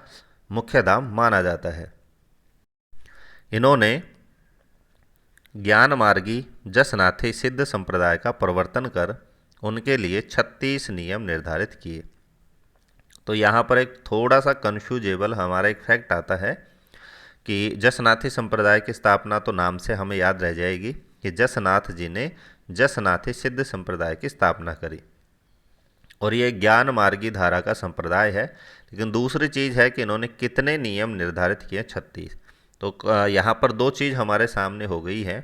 मुख्य धाम माना जाता है। इन्होंने ज्ञान मार्गी जसनाथी सिद्ध संप्रदाय का प्रवर्तन कर उनके लिए 36 नियम निर्धारित किए। तो यहाँ पर एक थोड़ा सा कन्फ्यूजेबल हमारा एक फैक्ट आता है कि जसनाथी संप्रदाय की स्थापना तो नाम से हमें याद रह जाएगी कि जसनाथ जी ने जसनाथी सिद्ध संप्रदाय की स्थापना करी और ये ज्ञान मार्गी धारा का संप्रदाय है। लेकिन दूसरी चीज़ है कि इन्होंने कितने नियम निर्धारित किए? 36। तो यहाँ पर 2 चीज़ हमारे सामने हो गई है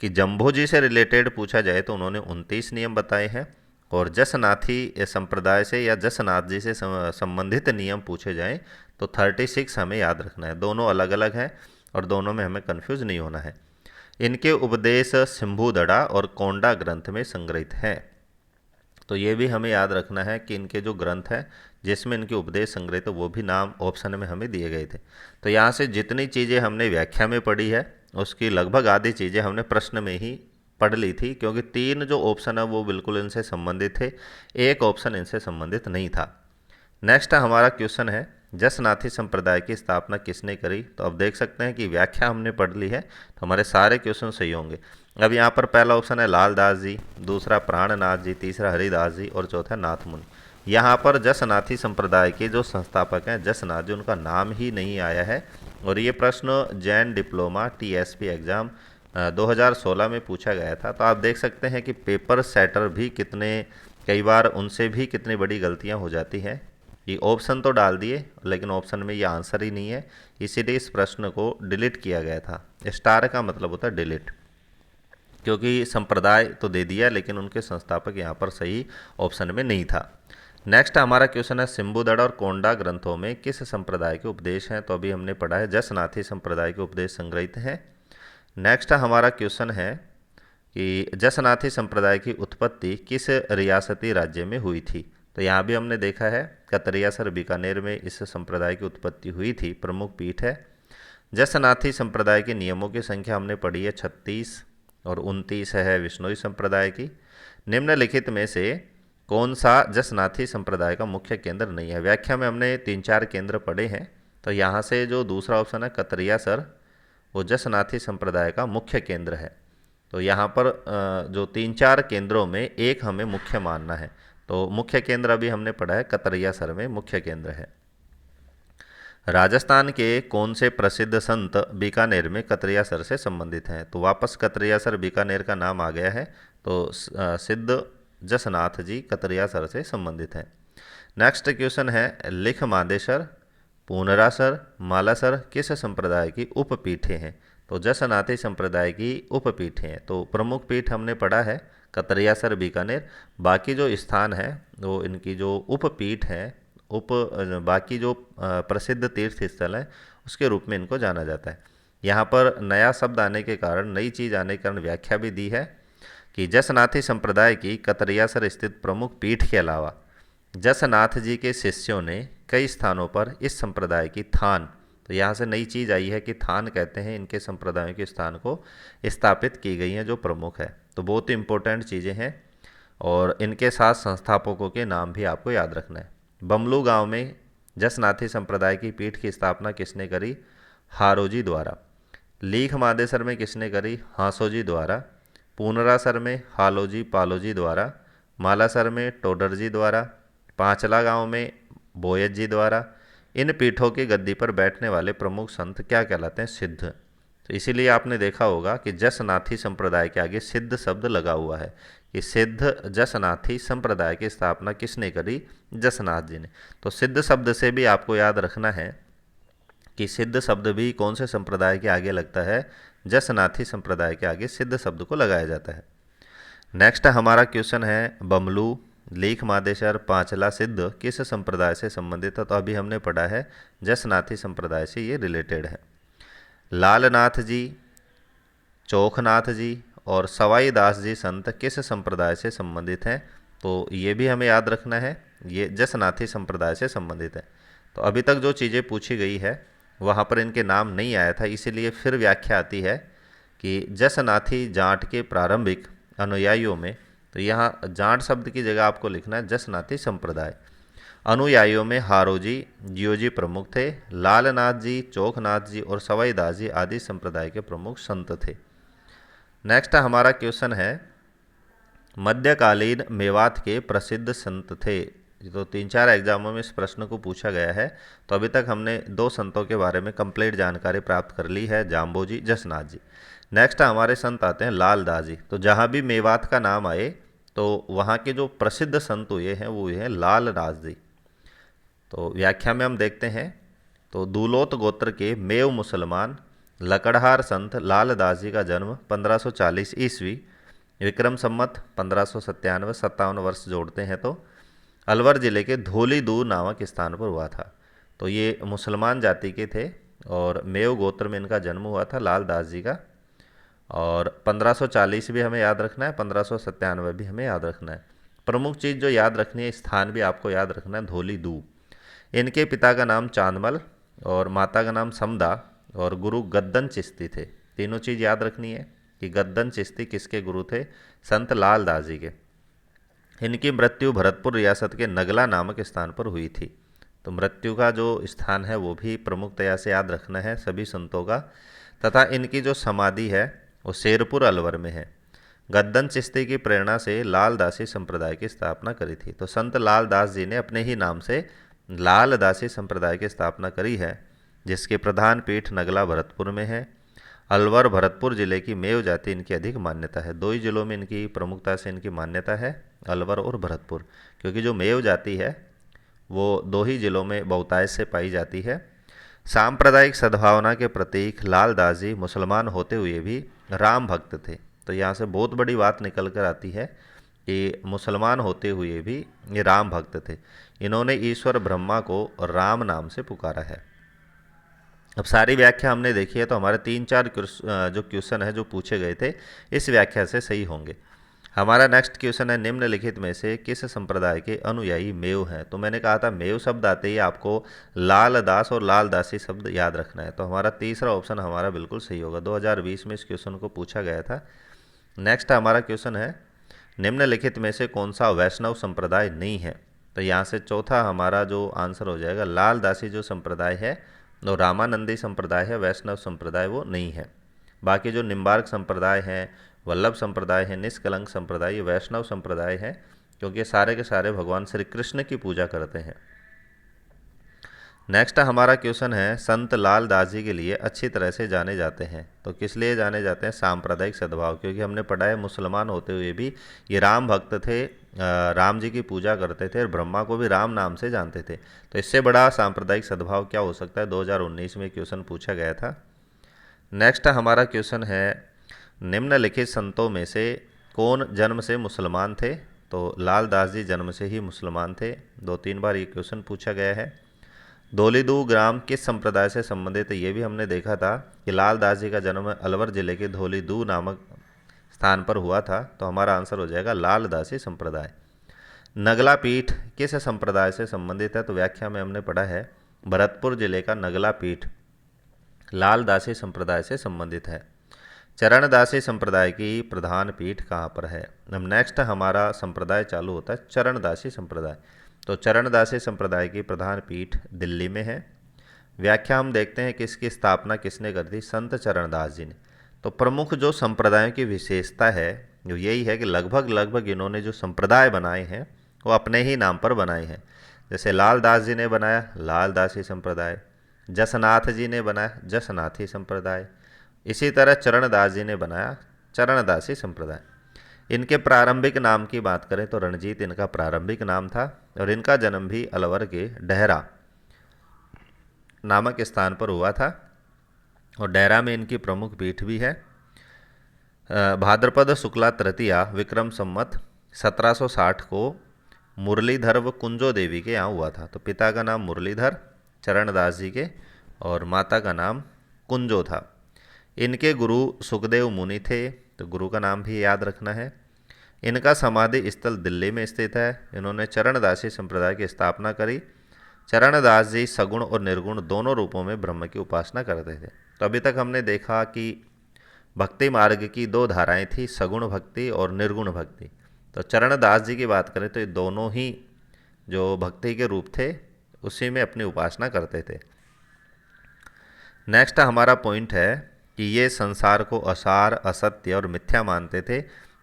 कि जम्भोजी से रिलेटेड पूछा जाए तो उन्होंने 29 नियम बताए हैं और जसनाथी संप्रदाय से या जसनाथ जी से संबंधित नियम पूछे जाएं तो 36 हमें याद रखना है। दोनों अलग अलग हैं और दोनों में हमें कंफ्यूज नहीं होना है। इनके उपदेश सिंभुदड़ा और कोंडा ग्रंथ में संग्रहित हैं। तो ये भी हमें याद रखना है कि इनके जो ग्रंथ हैं जिसमें इनके उपदेश संग्रहित है वो भी नाम ऑप्शन में हमें दिए गए थे। तो यहाँ से जितनी चीज़ें हमने व्याख्या में पढ़ी है उसकी लगभग आधी चीज़ें हमने प्रश्न में ही पढ़ ली थी, क्योंकि 3 जो ऑप्शन है वो बिल्कुल इनसे संबंधित थे, एक ऑप्शन इनसे संबंधित नहीं था। नेक्स्ट हमारा क्वेश्चन है जसनाथी संप्रदाय की स्थापना किसने करी। तो अब देख सकते हैं कि व्याख्या हमने पढ़ ली है तो हमारे सारे क्वेश्चन सही होंगे। अब यहाँ पर पहला ऑप्शन है लालदास जी, दूसरा प्राणनाथ जी, तीसरा हरिदास जी और चौथा नाथ मुनि। यहाँ पर जसनाथी संप्रदाय के जो संस्थापक हैं जसनाथ जी, उनका नाम ही नहीं आया है। और ये प्रश्न जैन डिप्लोमा TSP एग्ज़ाम 2016 में पूछा गया था। तो आप देख सकते हैं कि पेपर सेटर भी कई बार उनसे भी कितनी बड़ी गलतियां हो जाती हैं। ये ऑप्शन तो डाल दिए लेकिन ऑप्शन में ये आंसर ही नहीं है, इसीलिए इस प्रश्न को डिलीट किया गया था। स्टार का मतलब होता है डिलीट, क्योंकि संप्रदाय तो दे दिया लेकिन उनके संस्थापक यहाँ पर सही ऑप्शन में नहीं था। नेक्स्ट हमारा क्वेश्चन है सिंभुदड़ा और कोंडा ग्रंथों में किस संप्रदाय के उपदेश हैं। तो अभी हमने पढ़ा है जसनाथी संप्रदाय के उपदेश संग्रहित हैं। नेक्स्ट हमारा क्वेश्चन है कि जसनाथी संप्रदाय की उत्पत्ति किस रियासती राज्य में हुई थी। तो यहाँ भी हमने देखा है कतरियासर बीकानेर में इस संप्रदाय की उत्पत्ति हुई थी, प्रमुख पीठ है। जसनाथी संप्रदाय के नियमों की संख्या हमने पढ़ी है 36 और 29 है विष्णोई संप्रदाय की। निम्नलिखित में से कौन सा जसनाथी संप्रदाय का मुख्य केंद्र नहीं है। व्याख्या में हमने 3-4 केंद्र पढ़े हैं, तो यहाँ से जो दूसरा ऑप्शन है कतरियासर वो जसनाथी संप्रदाय का मुख्य केंद्र है। तो यहाँ पर जो 3-4 केंद्रों में एक हमें मुख्य मानना है। तो मुख्य केंद्र अभी हमने पढ़ा है कतरियासर में मुख्य केंद्र है। राजस्थान के कौन से प्रसिद्ध संत बीकानेर में कतरियासर से संबंधित हैं। तो वापस कतरियासर बीकानेर का नाम आ गया है, तो सिद्ध जसनाथ जी कतरियासर से संबंधित हैं। नेक्स्ट क्वेश्चन है लिख मादेसर, पूनरासर, मालासर किस संप्रदाय की उपपीठें हैं। तो जसनाथी संप्रदाय की उपपीठें हैं। तो प्रमुख पीठ हमने पढ़ा है कतरियासर बीकानेर, बाकी जो स्थान है वो इनकी जो उपपीठ है बाकी जो प्रसिद्ध तीर्थ स्थल है उसके रूप में इनको जाना जाता है। यहाँ पर नया शब्द आने के कारण, नई चीज़ आने के कारण व्याख्या भी दी है कि जसनाथी संप्रदाय की कतरियासर स्थित प्रमुख पीठ के अलावा जसनाथ जी के शिष्यों ने कई स्थानों पर इस संप्रदाय की थान, तो यहाँ से नई चीज़ आई है कि थान कहते हैं इनके संप्रदायों के स्थान को स्थापित की गई हैं जो प्रमुख है। तो बहुत ही इंपॉर्टेंट चीज़ें हैं और इनके साथ संस्थापकों के नाम भी आपको याद रखना है। बमलू गांव में जसनाथी संप्रदाय की पीठ की स्थापना किसने करी। हारोजी द्वारा। लीख मादेसर में किसने करी। हांसोजी द्वारा। पूनरासर में हालोजी पालोजी द्वारा। मालासर में टोडरजी द्वारा। पांचला गांव में बोयत जी द्वारा। इन पीठों की गद्दी पर बैठने वाले प्रमुख संत क्या कहलाते हैं। सिद्ध। तो इसीलिए आपने देखा होगा कि जसनाथी संप्रदाय के आगे सिद्ध शब्द लगा हुआ है कि सिद्ध जसनाथी संप्रदाय की स्थापना किसने करी। जसनाथ जी ने। तो सिद्ध शब्द से भी आपको याद रखना है कि सिद्ध शब्द भी कौन से संप्रदाय के आगे लगता है। जसनाथी संप्रदाय के आगे सिद्ध शब्द को लगाया जाता है। नेक्स्ट हमारा क्वेश्चन है बमलू, लीख मादेसर, पांचला सिद्ध किस संप्रदाय से संबंधित है। तो अभी हमने पढ़ा है जसनाथी संप्रदाय से ये रिलेटेड है। लालनाथ जी, चोखनाथ जी और सवाई दास जी संत किस संप्रदाय से संबंधित हैं। तो ये भी हमें याद रखना है, ये जसनाथी संप्रदाय से संबंधित है। तो अभी तक जो चीज़ें पूछी गई है वहाँ पर इनके नाम नहीं आया था, इसीलिए फिर व्याख्या आती है कि जसनाथी जाट के प्रारंभिक अनुयायियों में, तो यहाँ जाट शब्द की जगह आपको लिखना है जसनाथी संप्रदाय। अनुयायियों में हारोजी, जियोजी प्रमुख थे। लालनाथ जी, चोखनाथ जी और सवाई दास जी आदि संप्रदाय के प्रमुख संत थे। नेक्स्ट हमारा क्वेश्चन है मध्यकालीन मेवात के प्रसिद्ध संत थे। तो 3-4 एग्जामों में इस प्रश्न को पूछा गया है। तो अभी तक हमने 2 संतों के बारे में कंप्लीट जानकारी प्राप्त कर ली है, जाम्बोजी, जसनाथ जी। नेक्स्ट हमारे संत आते हैं लालदास जी। तो जहाँ भी मेवात का नाम आए तो वहाँ के जो प्रसिद्ध संत हुए हैं वो हैं लालदास जी। तो व्याख्या में हम देखते हैं तो दूलोत गोत्र के मेव मुसलमान लकड़हार संत लालदास जी का जन्म 1540 ईस्वी विक्रम संमत 1597 57 वर्ष जोड़ते हैं तो अलवर जिले के धौलीदूर नामक स्थान पर हुआ था। तो ये मुसलमान जाति के थे और मेव गोत्र में इनका जन्म हुआ था लाल दास जी का। और 1540 भी हमें याद रखना है, 1597 भी हमें याद रखना है। प्रमुख चीज़ जो याद रखनी है, स्थान भी आपको याद रखना है, धौलीदू। इनके पिता का नाम चांदमल और माता का नाम समदा और गुरु गद्दन चिश्ती थे। तीनों चीज़ याद रखनी है कि गद्दन चिश्ती किसके गुरु थे, संत लाल दास जी के। इनकी मृत्यु भरतपुर रियासत के नगला नामक स्थान पर हुई थी। तो मृत्यु का जो स्थान है वो भी प्रमुखतया से याद रखना है सभी संतों का। तथा इनकी जो समाधि है वो शेरपुर अलवर में है। गद्दन चिश्ती की प्रेरणा से लाल दासी संप्रदाय की स्थापना करी थी। तो संत लाल दास जी ने अपने ही नाम से लाल दासी संप्रदाय की स्थापना करी है, जिसके प्रधान पीठ नगला भरतपुर में है। अलवर भरतपुर जिले की मेव जाति इनकी अधिक मान्यता है। दो ही जिलों में इनकी प्रमुखता से इनकी मान्यता है, अलवर और भरतपुर, क्योंकि जो मेव जाति है वो दो ही जिलों में बहुतायत से पाई जाती है। सांप्रदायिक सद्भावना के प्रतीक लाल दास जी मुसलमान होते हुए भी राम भक्त थे। तो यहाँ से बहुत बड़ी बात निकल कर आती है कि मुसलमान होते हुए भी ये राम भक्त थे। इन्होंने ईश्वर ब्रह्मा को राम नाम से पुकारा है। अब सारी व्याख्या हमने देखी है, तो हमारे 3-4 जो क्वेश्चन है जो पूछे गए थे इस व्याख्या से सही होंगे। हमारा नेक्स्ट क्वेश्चन है, निम्नलिखित में से किस संप्रदाय के अनुयायी मेव हैं। तो मैंने कहा था मेव शब्द आते ही आपको लाल दास और लाल दासी शब्द याद रखना है। तो हमारा तीसरा ऑप्शन हमारा बिल्कुल सही होगा। 2020 में इस क्वेश्चन को पूछा गया था। नेक्स्ट हमारा क्वेश्चन है, निम्नलिखित में से कौन सा वैष्णव संप्रदाय नहीं है। तो यहाँ से चौथा हमारा जो आंसर हो जाएगा, लाल दासी जो संप्रदाय है वो रामानंदी संप्रदाय है, वैष्णव संप्रदाय वो नहीं है। बाकी जो निम्बार्क संप्रदाय है, वल्लभ संप्रदाय है, निष्कलंक संप्रदाय, ये वैष्णव संप्रदाय है, क्योंकि सारे के सारे भगवान श्री कृष्ण की पूजा करते हैं। नेक्स्ट हमारा क्वेश्चन है, संत लाल दास जी के लिए अच्छी तरह से जाने जाते हैं। तो किस लिए जाने जाते हैं, सांप्रदायिक सद्भाव, क्योंकि हमने पढ़ा है मुसलमान होते हुए भी ये राम भक्त थे, राम जी की पूजा करते थे और ब्रह्मा को भी राम नाम से जानते थे। तो इससे बड़ा सांप्रदायिक सद्भाव क्या हो सकता है, 2019 में क्वेश्चन पूछा गया था। नेक्स्ट हमारा क्वेश्चन है, निम्नलिखित संतों में से कौन जन्म से मुसलमान थे। तो लाल दास जी जन्म से ही मुसलमान थे, 2-3 बार ये क्वेश्चन पूछा गया है। धौलीदू ग्राम किस संप्रदाय से संबंधित है, ये भी हमने देखा था कि लाल दास जी का जन्म अलवर जिले के धौलीदू नामक स्थान पर हुआ था। तो हमारा आंसर हो जाएगा लाल दासी संप्रदाय। नगला पीठ किस संप्रदाय से संबंधित है। तो व्याख्या में हमने पढ़ा है भरतपुर जिले का नगला पीठ लाल दासी संप्रदाय से संबंधित है। चरणदासी संप्रदाय की प्रधान पीठ कहाँ पर है। अब नेक्स्ट हमारा संप्रदाय चालू होता है चरणदासी संप्रदाय। तो चरणदासी संप्रदाय की प्रधान पीठ दिल्ली में है। व्याख्या हम देखते हैं कि इसकी स्थापना किसने कर दी, संत चरणदास जी ने। तो प्रमुख जो संप्रदायों की विशेषता है जो यही है कि लगभग इन्होंने जो संप्रदाय बनाए हैं वो अपने ही नाम पर बनाए हैं। जैसे लाल दास जी ने बनाया लाल दासी संप्रदाय, जसनाथ जी ने बनाया जसनाथी संप्रदाय, इसी तरह चरणदास जी ने बनाया चरणदासी संप्रदाय। इनके प्रारंभिक नाम की बात करें तो रणजीत इनका प्रारंभिक नाम था और इनका जन्म भी अलवर के डहरा नामक स्थान पर हुआ था और डहरा में इनकी प्रमुख पीठ भी है। भाद्रपद शुक्ला तृतीया विक्रम संमत 1760 को मुरलीधर व कुंजो देवी के यहाँ हुआ था। तो पिता का नाम मुरलीधर चरणदास जी के और माता का नाम कुंजो था। इनके गुरु सुखदेव मुनि थे, तो गुरु का नाम भी याद रखना है। इनका समाधि स्थल दिल्ली में स्थित है। इन्होंने चरणदासी संप्रदाय की स्थापना करी। चरणदास जी सगुण और निर्गुण दोनों रूपों में ब्रह्म की उपासना करते थे। तो अभी तक हमने देखा कि भक्ति मार्ग की 2 धाराएं थी, सगुण भक्ति और निर्गुण भक्ति। तो चरणदास जी की बात करें तो ये दोनों ही जो भक्ति के रूप थे उसी में अपनी उपासना करते थे। नेक्स्ट हमारा पॉइंट है कि ये संसार को असार, असत्य और मिथ्या मानते थे।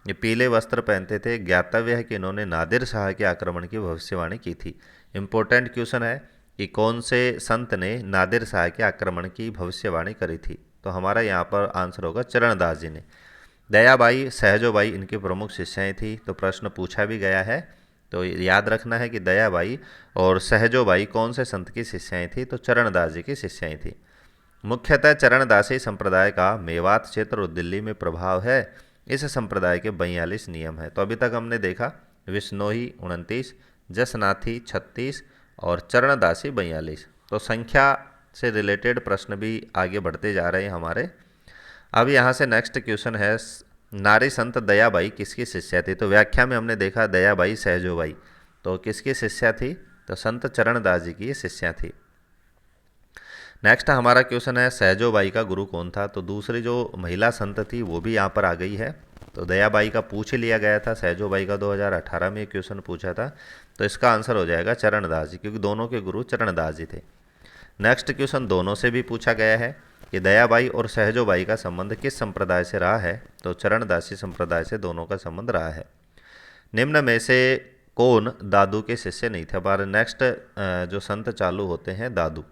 ये पीले वस्त्र पहनते थे। ज्ञातव्य है कि इन्होंने नादिर शाह के आक्रमण की भविष्यवाणी की थी। इम्पोर्टेंट क्वेश्चन है कि कौन से संत ने नादिर शाह के आक्रमण की भविष्यवाणी करी थी। तो हमारा यहाँ पर आंसर होगा चरणदास जी ने। दयाबाई, सहजोबाई इनकी प्रमुख शिष्याएँ थी। तो प्रश्न पूछा भी गया है, तो याद रखना है कि दयाबाई और सहजोबाई कौन से संत की शिष्याएँ थी। तो चरणदास जी की शिष्याएँ थी। मुख्यतः चरणदासी संप्रदाय का मेवात क्षेत्र और दिल्ली में प्रभाव है। इस संप्रदाय के 42 नियम हैं। तो अभी तक हमने देखा विश्नोई 29, जसनाथी 36 और चरणदासी 42। तो संख्या से रिलेटेड प्रश्न भी आगे बढ़ते जा रहे हैं हमारे। अब यहाँ से नेक्स्ट क्वेश्चन है, नारी संत दयाबाई किसकी शिष्या थी? तो व्याख्या में हमने देखा दयाबाई सहजोबाई, तो किसकी शिष्या थी? तो संत चरणदास जी की शिष्या थी। नेक्स्ट हमारा क्वेश्चन है, सहजोबाई का गुरु कौन था? तो दूसरी जो महिला संत थी वो भी यहाँ पर आ गई है। तो दयाबाई का पूछ लिया गया था, सहजोबाई का 2018 में क्वेश्चन पूछा था। तो इसका आंसर हो जाएगा चरणदास जी, क्योंकि दोनों के गुरु चरणदास जी थे। नेक्स्ट क्वेश्चन दोनों से भी पूछा गया है कि दयाबाई और सहजोबाई का संबंध किस संप्रदाय से रहा है? तो चरणदासी संप्रदाय से दोनों का संबंध रहा है। निम्न में से कौन दादू के शिष्य नहीं थे? हमारे नेक्स्ट जो संत चालू होते हैं दादू,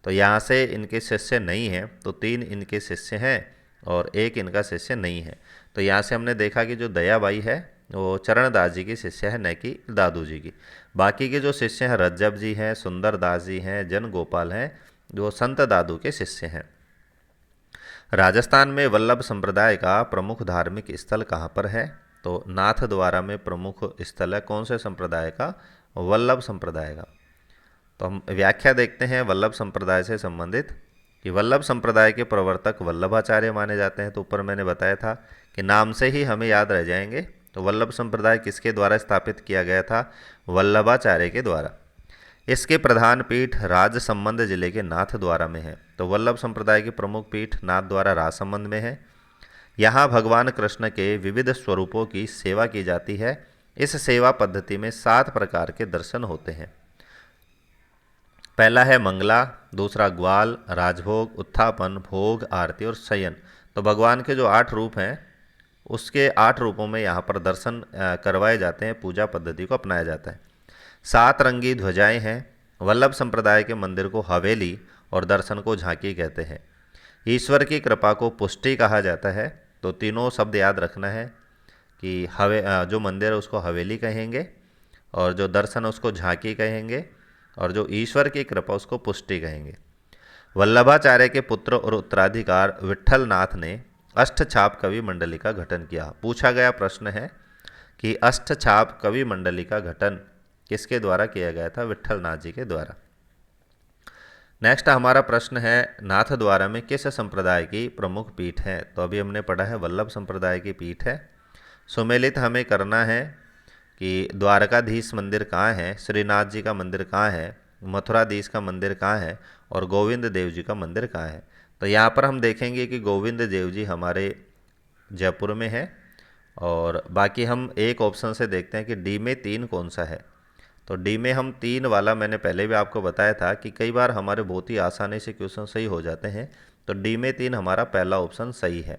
तो यहाँ से इनके शिष्य नहीं हैं, तो 3 इनके शिष्य हैं और 1 इनका शिष्य नहीं है। तो यहाँ से हमने देखा कि जो दयाबाई है वो चरणदास जी की शिष्य है, न कि दादू जी की। बाकी के जो शिष्य हैं रज्जब जी हैं, सुंदरदास जी हैं, जन गोपाल हैं, जो संत दादू के शिष्य हैं। राजस्थान में वल्लभ संप्रदाय का प्रमुख धार्मिक स्थल कहाँ पर है? तो नाथ द्वारा में प्रमुख स्थल है। कौन से संप्रदाय का? वल्लभ संप्रदाय का। तो हम व्याख्या देखते हैं वल्लभ संप्रदाय से संबंधित कि वल्लभ संप्रदाय के प्रवर्तक वल्लभाचार्य माने जाते हैं। तो ऊपर मैंने बताया था कि नाम से ही हमें याद रह जाएंगे। तो वल्लभ संप्रदाय किसके द्वारा स्थापित किया गया था? वल्लभाचार्य के द्वारा। इसके प्रधान पीठ राजसमंद जिले के नाथ द्वारा में है। तो वल्लभ संप्रदाय की प्रमुख पीठ नाथ द्वारा राजसमंद में है। यहाँ भगवान कृष्ण के विविध स्वरूपों की सेवा की जाती है। इस सेवा पद्धति में 7 प्रकार के दर्शन होते हैं। पहला है मंगला, दूसरा ग्वाल, राजभोग, उत्थापन, भोग, आरती और शयन। तो भगवान के जो 8 रूप हैं उसके 8 रूपों में यहाँ पर दर्शन करवाए जाते हैं, पूजा पद्धति को अपनाया जाता है। 7 रंगी ध्वजाएं हैं। वल्लभ संप्रदाय के मंदिर को हवेली और दर्शन को झांकी कहते हैं। ईश्वर की कृपा को पुष्टि कहा जाता है। तो तीनों शब्द याद रखना है कि जो मंदिर है उसको हवेली कहेंगे, और जो दर्शन है उसको झांकी कहेंगे, और जो ईश्वर की कृपा उसको पुष्टि कहेंगे। वल्लभाचार्य के पुत्र और उत्तराधिकार विट्ठल नाथ ने अष्टछाप कवि मंडली का गठन किया। पूछा गया प्रश्न है कि अष्टछाप कवि मंडली का गठन किसके द्वारा किया गया था? विट्ठल नाथ जी के द्वारा। नेक्स्ट हमारा प्रश्न है, नाथ द्वारा में किस संप्रदाय की प्रमुख पीठ है? तो अभी हमने पढ़ा है वल्लभ संप्रदाय की पीठ है। सुमेलित हमें करना है कि द्वारकाधीश मंदिर कहाँ है, श्रीनाथ जी का मंदिर कहाँ है, मथुराधीश का मंदिर कहाँ है, और गोविंद देव जी का मंदिर कहाँ है। तो यहाँ पर हम देखेंगे कि गोविंद देव जी हमारे जयपुर में है, और बाकी हम एक ऑप्शन से देखते हैं कि डी में 3 कौन सा है। तो डी में हम 3 वाला मैंने पहले भी आपको बताया था कि कई बार हमारे बहुत ही आसानी से क्वेश्चन सही हो जाते हैं। तो डी में 3 हमारा पहला ऑप्शन सही है।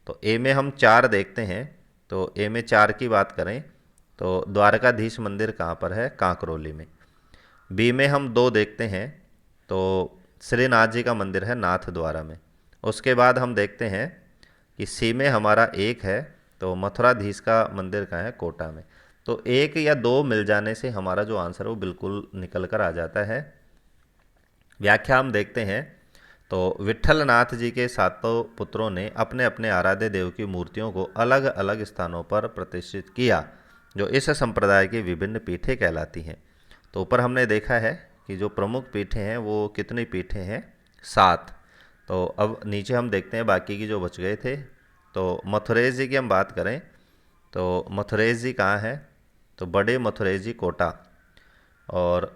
तो ए में हम 4 देखते हैं। तो ए में 4 की बात करें तो द्वारकाधीश मंदिर कहाँ पर है? कांकरोली में। बी में हम 2 देखते हैं, तो श्रीनाथ जी का मंदिर है नाथ द्वारा में। उसके बाद हम देखते हैं कि सी में हमारा 1 है, तो मथुराधीश का मंदिर कहाँ है? कोटा में। तो 1 या 2 मिल जाने से हमारा जो आंसर है वो बिल्कुल निकल कर आ जाता है। व्याख्या हम देखते हैं तो विट्ठल नाथ जी के 7 पुत्रों ने अपने अपने आराध्य देव की मूर्तियों को अलग अलग स्थानों पर प्रतिष्ठित किया, जो इस संप्रदाय की विभिन्न पीठें कहलाती हैं। तो ऊपर हमने देखा है कि जो प्रमुख पीठें हैं वो कितनी पीठें हैं? 7। तो अब नीचे हम देखते हैं बाकी की जो बच गए थे। तो मथुरेश जी की हम बात करें तो मथुरेश जी कहाँ है? तो बड़े मथुरेश जी कोटा। और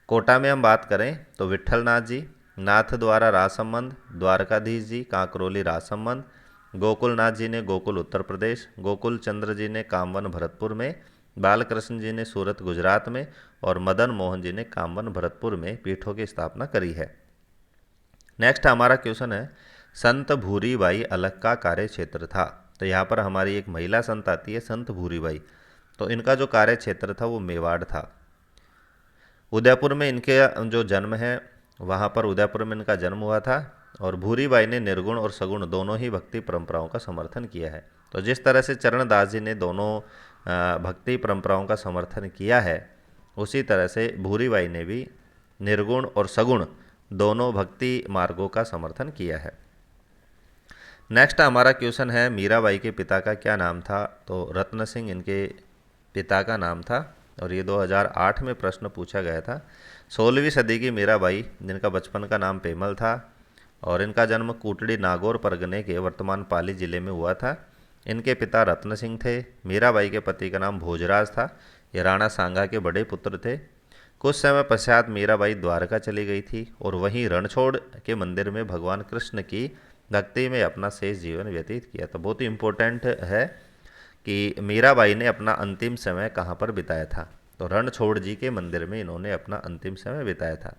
कोटा में हम बात करें तो विट्ठल नाथ जी नाथ द्वारा राजसमंद, द्वारकाधीश जी कांकरोली राजसमंद, गोकुलनाथ जी ने गोकुल उत्तर प्रदेश, गोकुल चंद्र जी ने कामवन भरतपुर में, बालकृष्ण जी ने सूरत गुजरात में, और मदन मोहन जी ने कामवन भरतपुर में पीठों की स्थापना करी है। नेक्स्ट हमारा क्वेश्चन है, संत भूरीबाई अलग का कार्य क्षेत्र था। तो यहाँ पर हमारी एक महिला संत आती है संत भूरीबाई। तो इनका जो कार्य क्षेत्र था वो मेवाड़ था। उदयपुर में इनके जो जन्म है वहाँ पर उदयपुर में इनका जन्म हुआ था। और भूरीबाई ने निर्गुण और सगुण दोनों ही भक्ति परंपराओं का समर्थन किया है। तो जिस तरह से चरणदास जी ने दोनों भक्ति परंपराओं का समर्थन किया है, उसी तरह से भूरीबाई ने भी निर्गुण और सगुण दोनों भक्ति मार्गों का समर्थन किया है। नेक्स्ट हमारा क्वेश्चन है मीराबाई के पिता का क्या नाम था। तो रत्न सिंह इनके पिता का नाम था और ये 2008 में प्रश्न पूछा गया था। 16वीं सदी की मीराबाई जिनका बचपन का नाम पेमल था और इनका जन्म कूटड़ी नागौर परगने के वर्तमान पाली जिले में हुआ था। इनके पिता रत्न सिंह थे। मीराबाई के पति का नाम भोजराज था। ये राणा सांगा के बड़े पुत्र थे। कुछ समय पश्चात मीराबाई द्वारका चली गई थी और वहीं रणछोड़ के मंदिर में भगवान कृष्ण की भक्ति में अपना शेष जीवन व्यतीत किया। तो बहुत ही इम्पोर्टेंट है कि मीराबाई ने अपना अंतिम समय कहाँ पर बिताया था। तो रणछोड़ जी के मंदिर में इन्होंने अपना अंतिम समय बिताया था।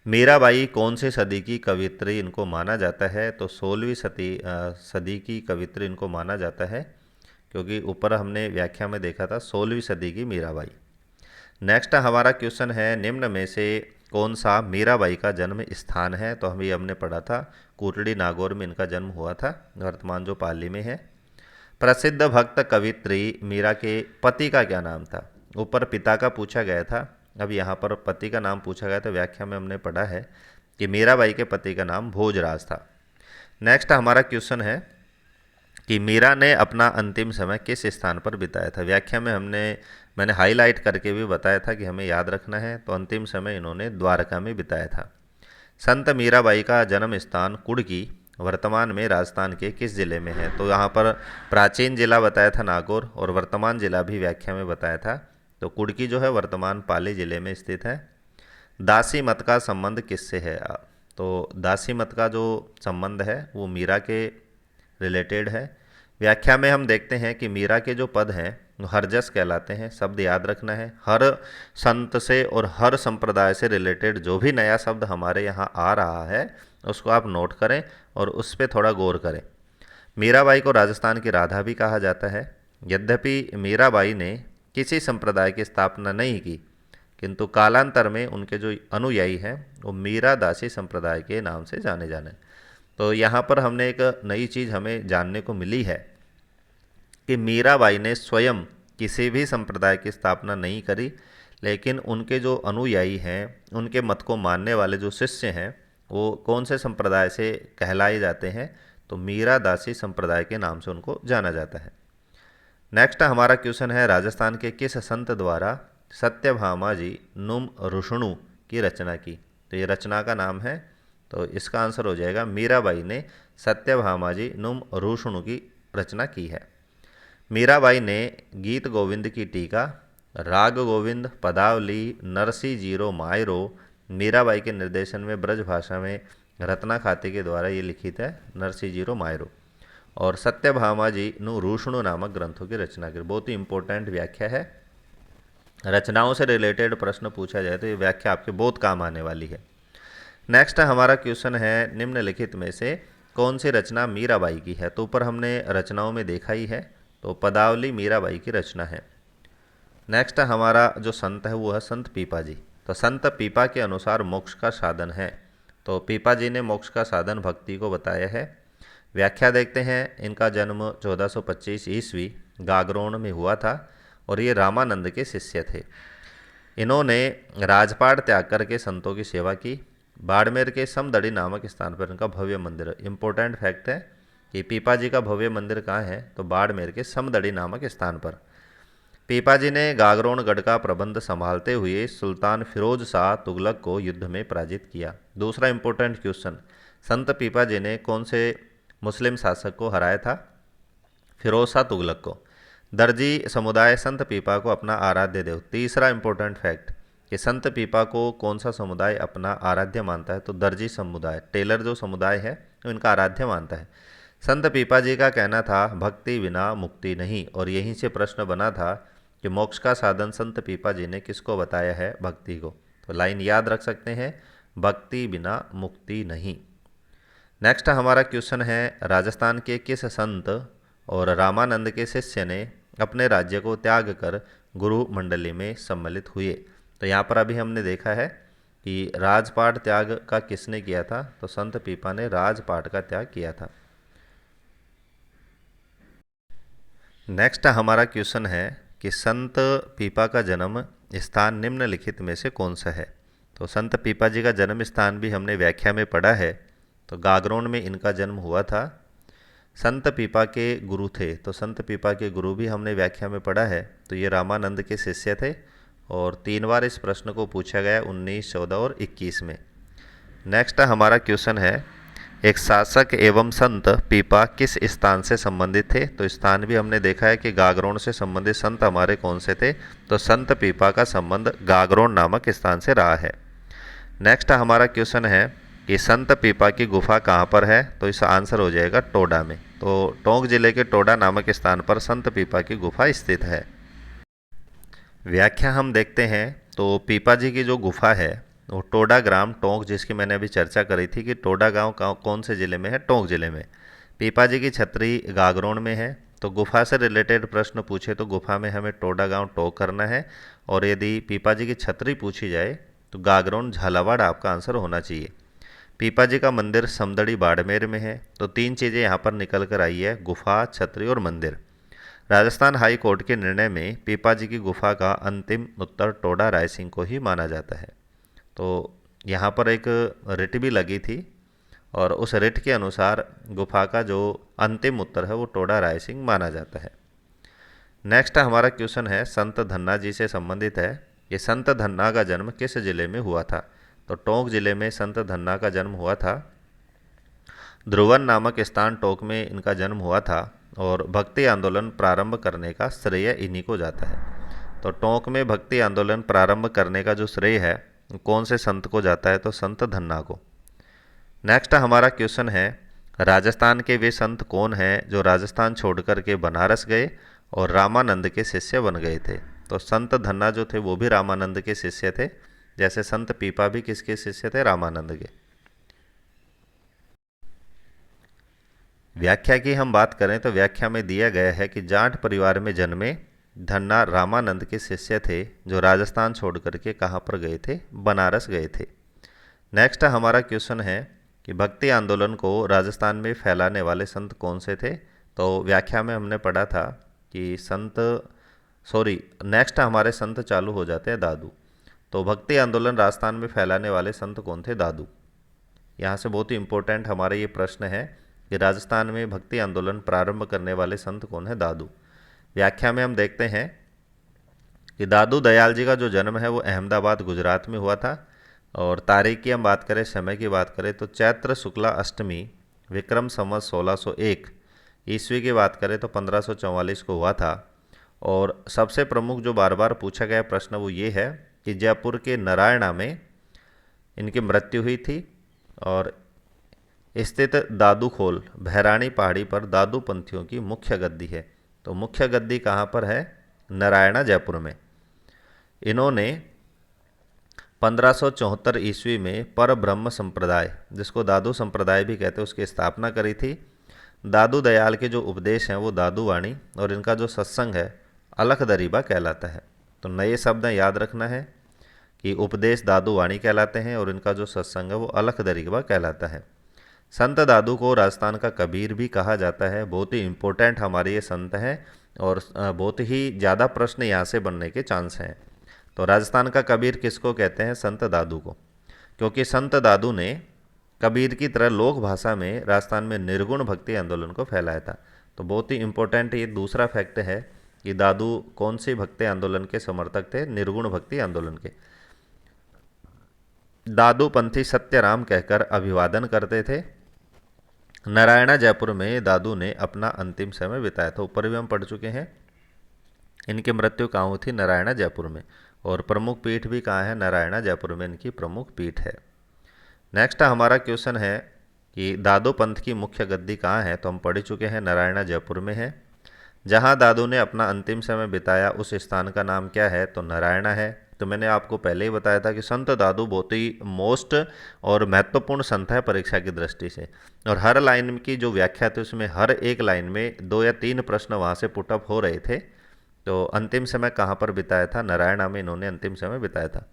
मीराबाई कौन सी सदी की कवित्री इनको माना जाता है। तो 16वीं सदी की कवित्री इनको माना जाता है, क्योंकि ऊपर हमने व्याख्या में देखा था 16वीं सदी की मीराबाई। नेक्स्ट हमारा क्वेश्चन है निम्न में से कौन सा मीराबाई का जन्म स्थान है। तो हमने पढ़ा था कूटड़ी नागौर में इनका जन्म हुआ था, वर्तमान जो पाली में है। प्रसिद्ध भक्त कवित्री मीरा के पति का क्या नाम था। ऊपर पिता का पूछा गया था, अब यहाँ पर पति का नाम पूछा गया। तो व्याख्या में हमने पढ़ा है कि मीराबाई के पति का नाम भोजराज था। नेक्स्ट हमारा क्वेश्चन है कि मीरा ने अपना अंतिम समय किस स्थान पर बिताया था। व्याख्या में मैंने हाईलाइट करके भी बताया था कि हमें याद रखना है। तो अंतिम समय इन्होंने द्वारका में बिताया था। संत मीराबाई का जन्म स्थान कुड़की वर्तमान में राजस्थान के किस जिले में है। तो यहाँ पर प्राचीन जिला बताया था नागौर और वर्तमान जिला भी व्याख्या में बताया था। तो कुड़की जो है वर्तमान पाली जिले में स्थित है। दासी मत का संबंध किससे है। तो दासी मत का जो संबंध है वो मीरा के रिलेटेड है। व्याख्या में हम देखते हैं कि मीरा के जो पद हैं वो हरजस कहलाते हैं। शब्द याद रखना है, हर संत से और हर संप्रदाय से रिलेटेड जो भी नया शब्द हमारे यहाँ आ रहा है उसको आप नोट करें और उस पर थोड़ा गौर करें। मीराबाई को राजस्थान की राधा भी कहा जाता है। यद्यपि मीराबाई ने किसी संप्रदाय की स्थापना नहीं की, किंतु कालांतर में उनके जो अनुयायी हैं वो मीरा दासी संप्रदाय के नाम से जाने जाने। तो यहाँ पर हमने एक नई चीज़ हमें जानने को मिली है कि मीराबाई ने स्वयं किसी भी संप्रदाय की स्थापना नहीं करी, लेकिन उनके जो अनुयायी हैं, उनके मत को मानने वाले जो शिष्य हैं वो कौन से संप्रदाय से कहलाए जाते हैं। तो मीरा दासी संप्रदाय के नाम से उनको जाना जाता है। नेक्स्ट हमारा क्वेश्चन है राजस्थान के किस संत द्वारा सत्यभामा जी नुम रुष्णु की रचना की। तो ये रचना का नाम है। तो इसका आंसर हो जाएगा मीराबाई ने सत्यभामा जी नुम रुष्णु की रचना की है। मीराबाई ने गीत गोविंद की टीका, राग गोविंद, पदावली, नरसी जीरो मायरो मीराबाई के निर्देशन में ब्रज भाषा में रत्ना खाते के द्वारा ये लिखित है, नरसी जीरो मायरो। और सत्यभामा जी नु रुष्णु नामक ग्रंथों की रचना की। बहुत ही इंपॉर्टेंट व्याख्या है। रचनाओं से रिलेटेड प्रश्न पूछा जाए तो ये व्याख्या आपके बहुत काम आने वाली है। नेक्स्ट हमारा क्वेश्चन है निम्नलिखित में से कौन सी रचना मीराबाई की है। तो ऊपर हमने रचनाओं में देखा ही है, तो पदावली मीराबाई की रचना है। नेक्स्ट हमारा जो संत है वो है संत पीपा जी। तो संत पीपा के अनुसार मोक्ष का साधन है। तो पीपा जी ने मोक्ष का साधन भक्ति को बताया है। व्याख्या देखते हैं। इनका जन्म 1425 ईस्वी गागरोण में हुआ था और ये रामानंद के शिष्य थे। इन्होंने राजपाट त्याग करके संतों की सेवा की। बाड़मेर के समदड़ी नामक स्थान पर इनका भव्य मंदिर है। इंपॉर्टेंट फैक्ट है कि पीपा जी का भव्य मंदिर कहाँ है। तो बाड़मेर के समदड़ी नामक स्थान पर। पीपा जी ने गागरोण गढ़ का प्रबंध संभालते हुए सुल्तान फिरोज शाह तुगलक को युद्ध में पराजित किया। दूसरा इंपॉर्टेंट क्वेश्चन, संत पीपा जी ने कौन से मुस्लिम शासक को हराया था। फिरोज शाह तुगलक को। दर्जी समुदाय संत पीपा को अपना आराध्य देव। तीसरा इंपॉर्टेंट फैक्ट कि संत पीपा को कौन सा समुदाय अपना आराध्य मानता है। तो दर्जी समुदाय, टेलर जो समुदाय है तो इनका आराध्य मानता है। संत पीपा जी का कहना था भक्ति बिना मुक्ति नहीं, और यहीं से प्रश्न बना था कि मोक्ष का साधन संत पीपा जी ने किसको बताया है, भक्ति को। तो लाइन याद रख सकते हैं, भक्ति बिना मुक्ति नहीं। नेक्स्ट हमारा क्वेश्चन है राजस्थान के किस संत और रामानंद के शिष्य ने अपने राज्य को त्याग कर गुरु मंडली में सम्मिलित हुए। तो यहाँ पर अभी हमने देखा है कि राजपाट त्याग का किसने किया था। तो संत पीपा ने राजपाट का त्याग किया था। नेक्स्ट हमारा क्वेश्चन है कि संत पीपा का जन्म स्थान निम्नलिखित में से कौन सा है। तो संत पीपा जी का जन्म स्थान भी हमने व्याख्या में पढ़ा है। तो गागरोन में इनका जन्म हुआ था। संत पीपा के गुरु थे, तो संत पीपा के गुरु भी हमने व्याख्या में पढ़ा है, तो ये रामानंद के शिष्य थे और 3 बार इस प्रश्न को पूछा गया 19, 14 और 21 में। नेक्स्ट हमारा क्वेश्चन है, एक शासक एवं संत पीपा किस स्थान से संबंधित थे? तो स्थान भी हमने देखा है कि गागरोन से संबंधित संत हमारे कौन से थे, तो संत पीपा का संबंध गागरोन नामक स्थान से रहा है। नेक्स्ट हमारा क्वेश्चन है कि संत पीपा की गुफा कहाँ पर है? तो इसका आंसर हो जाएगा टोडा में। तो टोंक जिले के टोडा नामक स्थान पर संत पीपा की गुफा स्थित है। व्याख्या हम देखते हैं, तो पीपा जी की जो गुफा है वो टोडा ग्राम टोंक, जिसकी मैंने अभी चर्चा करी थी कि टोडा गांव कौन से ज़िले में है? टोंक ज़िले में। पीपा जी की छतरी गागरोन में है। तो गुफा से रिलेटेड प्रश्न पूछे तो गुफा में हमें टोडा गांव टोंक करना है, और यदि पीपा जी की छतरी पूछी जाए तो गागरोन झालावाड़ आपका आंसर होना चाहिए। पीपा जी का मंदिर समदड़ी बाड़मेर में है। तो 3 चीज़ें यहाँ पर निकल कर आई है, गुफा, छतरी और मंदिर। राजस्थान हाई कोर्ट के निर्णय में पीपा जी की गुफा का अंतिम उत्तर टोडा रायसिंह को ही माना जाता है। तो यहाँ पर एक रिट भी लगी थी और उस रिट के अनुसार गुफा का जो अंतिम उत्तर है वो टोडा रायसिंह माना जाता है। नेक्स्ट हमारा क्वेश्चन है, संत धन्ना जी से संबंधित है। ये संत धन्ना का जन्म किस जिले में हुआ था? तो टोंक जिले में संत धन्ना का जन्म हुआ था। ध्रुवन नामक स्थान टोंक में इनका जन्म हुआ था और भक्ति आंदोलन प्रारंभ करने का श्रेय इन्हीं को जाता है। तो टोंक में भक्ति आंदोलन प्रारंभ करने का जो श्रेय है कौन से संत को जाता है? तो संत धन्ना को। नेक्स्ट हमारा क्वेश्चन है, राजस्थान के वे संत कौन हैं जो राजस्थान छोड़कर के बनारस गए और रामानंद के शिष्य बन गए थे? तो संत धन्ना जो थे वो भी रामानंद के शिष्य थे, जैसे संत पीपा भी किसके शिष्य थे? रामानंद के। व्याख्या की हम बात करें तो व्याख्या में दिया गया है कि जाट परिवार में जन्मे धन्ना रामानंद के शिष्य थे जो राजस्थान छोड़ करके कहाँ पर गए थे? बनारस गए थे। नेक्स्ट हमारा क्वेश्चन है कि भक्ति आंदोलन को राजस्थान में फैलाने वाले संत कौन से थे? तो व्याख्या में हमने पढ़ा था कि नेक्स्ट हमारे संत चालू हो जाते हैं दादू। तो भक्ति आंदोलन राजस्थान में फैलाने वाले संत कौन थे? दादू। यहाँ से बहुत ही इंपॉर्टेंट हमारा ये प्रश्न है कि राजस्थान में भक्ति आंदोलन प्रारंभ करने वाले संत कौन है? दादू। व्याख्या में हम देखते हैं कि दादू दयाल जी का जो जन्म है वो अहमदाबाद गुजरात में हुआ था, और तारीख की हम बात करें, समय की बात करें तो चैत्र शुक्ला अष्टमी विक्रम संवत 1601 ईस्वी की बात करें तो 1544 को हुआ था। और सबसे प्रमुख जो बार बार पूछा गया प्रश्न वो ये है कि जयपुर के नारायणा में इनकी मृत्यु हुई थी, और स्थित दादू खोल भैराणी पहाड़ी पर दादू पंथियों की मुख्य गद्दी है। तो मुख्य गद्दी कहाँ पर है? नारायणा, जयपुर में। इन्होंने 1574 ईस्वी में पर ब्रह्म संप्रदाय, जिसको दादू संप्रदाय भी कहते हैं, उसकी स्थापना करी थी। दादू दयाल के जो उपदेश हैं वो दादू वाणी, और इनका जो सत्संग है अलख दरीबा कहलाता है। तो नए शब्द याद रखना है कि उपदेश दादू वाणी कहलाते हैं और इनका जो सत्संग है वो अलख दरीबा कहलाता है। संत दादू को राजस्थान का कबीर भी कहा जाता है। बहुत ही इम्पोर्टेंट हमारे ये संत हैं और बहुत ही ज़्यादा प्रश्न यहाँ से बनने के चांस हैं। तो राजस्थान का कबीर किसको कहते हैं? संत दादू को, क्योंकि संत दादू ने कबीर की तरह लोक भाषा में राजस्थान में निर्गुण भक्ति आंदोलन को फैलाया था। तो बहुत ही इम्पोर्टेंट ये दूसरा फैक्ट है कि दादू कौन सी भक्ति आंदोलन के समर्थक थे? निर्गुण भक्ति आंदोलन के। दादू पंथी सत्यराम कहकर अभिवादन करते थे। नारायणा जयपुर में दादू ने अपना अंतिम समय बिताया था। ऊपर भी हम पढ़ चुके हैं। इनकी मृत्यु कहाँ हुई थी? नारायणा जयपुर में। और प्रमुख पीठ भी कहाँ है? नारायणा जयपुर में इनकी प्रमुख पीठ है। नेक्स्ट हमारा क्वेश्चन है कि दादू पंथ की मुख्य गद्दी कहाँ है? तो हम पढ़ चुके हैं, नारायणा जयपुर में है। जहाँ दादू ने अपना अंतिम समय बिताया उस स्थान का नाम क्या है? तो नारायणा है। तो मैंने आपको पहले ही बताया था कि संत दादू बहुत ही मोस्ट और महत्वपूर्ण संत है परीक्षा की दृष्टि से, और हर लाइन की जो व्याख्या थी उसमें हर एक लाइन में 2 या 3 प्रश्न वहाँ से पुटअप हो रहे थे। तो अंतिम समय कहाँ पर बिताया था? नारायणा में इन्होंने अंतिम समय बिताया था।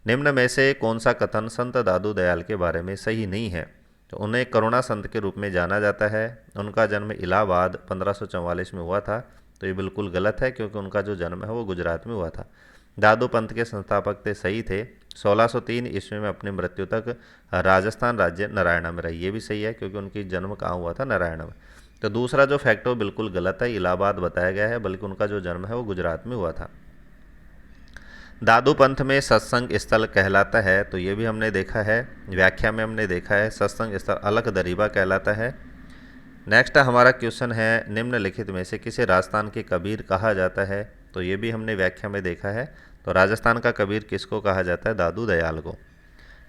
निम्न में से कौन सा कथन संत दादू दयाल के बारे में सही नहीं है? तो उन्हें करुणा संत के रूप में जाना जाता है। उनका जन्म इलाहाबाद 1544 में हुआ था। तो ये बिल्कुल गलत है, क्योंकि उनका जो जन्म है वो गुजरात में हुआ था। दादू पंथ के संस्थापक थे, सही थे। 1603 ईस्वी में अपनी मृत्यु तक राजस्थान राज्य नारायण में रही, ये भी सही है क्योंकि उनकी जन्म कहाँ हुआ था, नारायण में। तो दूसरा जो फैक्ट है वो बिल्कुल गलत है, इलाहाबाद बताया गया है, बल्कि उनका जो जन्म है वो गुजरात में हुआ था। दादू पंथ में सत्संग स्थल कहलाता है, तो ये भी हमने देखा है, व्याख्या में हमने देखा है, सत्संग स्थल अलख दरीबा कहलाता है। नेक्स्ट हमारा क्वेश्चन है, निम्नलिखित में से किसे राजस्थान के कबीर कहा जाता है, तो ये भी हमने व्याख्या में देखा है। तो राजस्थान का कबीर किसको कहा जाता है, दादू दयाल को।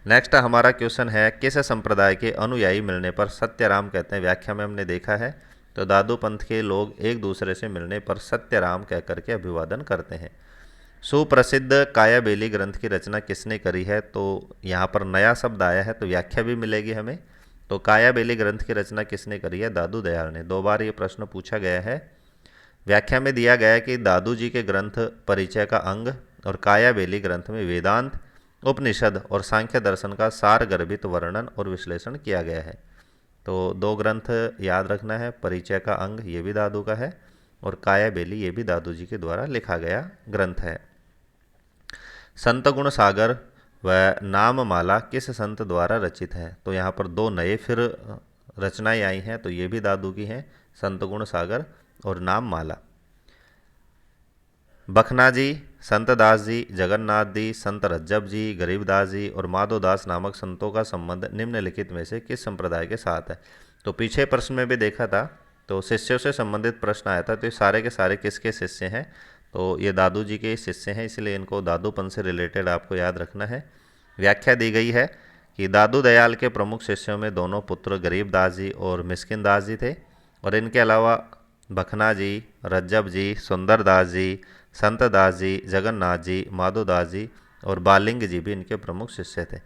नेक्स्ट हमारा क्वेश्चन है, किस संप्रदाय के अनुयायी मिलने पर सत्यराम कहते हैं, व्याख्या में हमने देखा है। तो दादू पंथ के लोग एक दूसरे से मिलने पर सत्यराम कह करके अभिवादन करते हैं। सुप्रसिद्ध कायाबेली ग्रंथ की रचना किसने करी है, तो यहाँ पर नया शब्द आया है तो व्याख्या भी मिलेगी हमें। तो कायाबेली ग्रंथ की रचना किसने करी है, दादू दयाल ने। 2 बार ये प्रश्न पूछा गया है। व्याख्या में दिया गया है कि दादू जी के ग्रंथ परिचय का अंग और कायाबेली ग्रंथ में वेदांत, उपनिषद और सांख्य दर्शन का सार गर्भित वर्णन और विश्लेषण किया गया है। तो 2 ग्रंथ याद रखना है, परिचय का अंग ये भी दादू का है और कायाबेली ये भी दादू जी के द्वारा लिखा गया ग्रंथ है। संत गुण सागर व नाममाला किस संत द्वारा रचित है, तो यहाँ पर 2 नए फिर रचनाएं आई हैं, तो ये भी दादू की हैं, संत गुण सागर और नाममाला। बखना जी, संत दास जी, जगन्नाथ जी, संत रज्जब जी, गरीबदास जी और माधोदास नामक संतों का संबंध निम्नलिखित में से किस संप्रदाय के साथ है। तो पीछे प्रश्न में भी देखा था, तो शिष्यों से संबंधित प्रश्न आया था, तो ये सारे के सारे किसके शिष्य हैं, तो ये दादू जी के शिष्य हैं, इसलिए इनको दादूपन से रिलेटेड आपको याद रखना है। व्याख्या दी गई है कि दादू दयाल के प्रमुख शिष्यों में दोनों पुत्र गरीबदास जी और मिस्किन दास जी थे, और इनके अलावा बखना जी, रज्जब जी, सुंदरदास जी, संत दास जी, जगन्नाथ जी, माधोदास जी और बालिंग जी भी इनके प्रमुख शिष्य थे।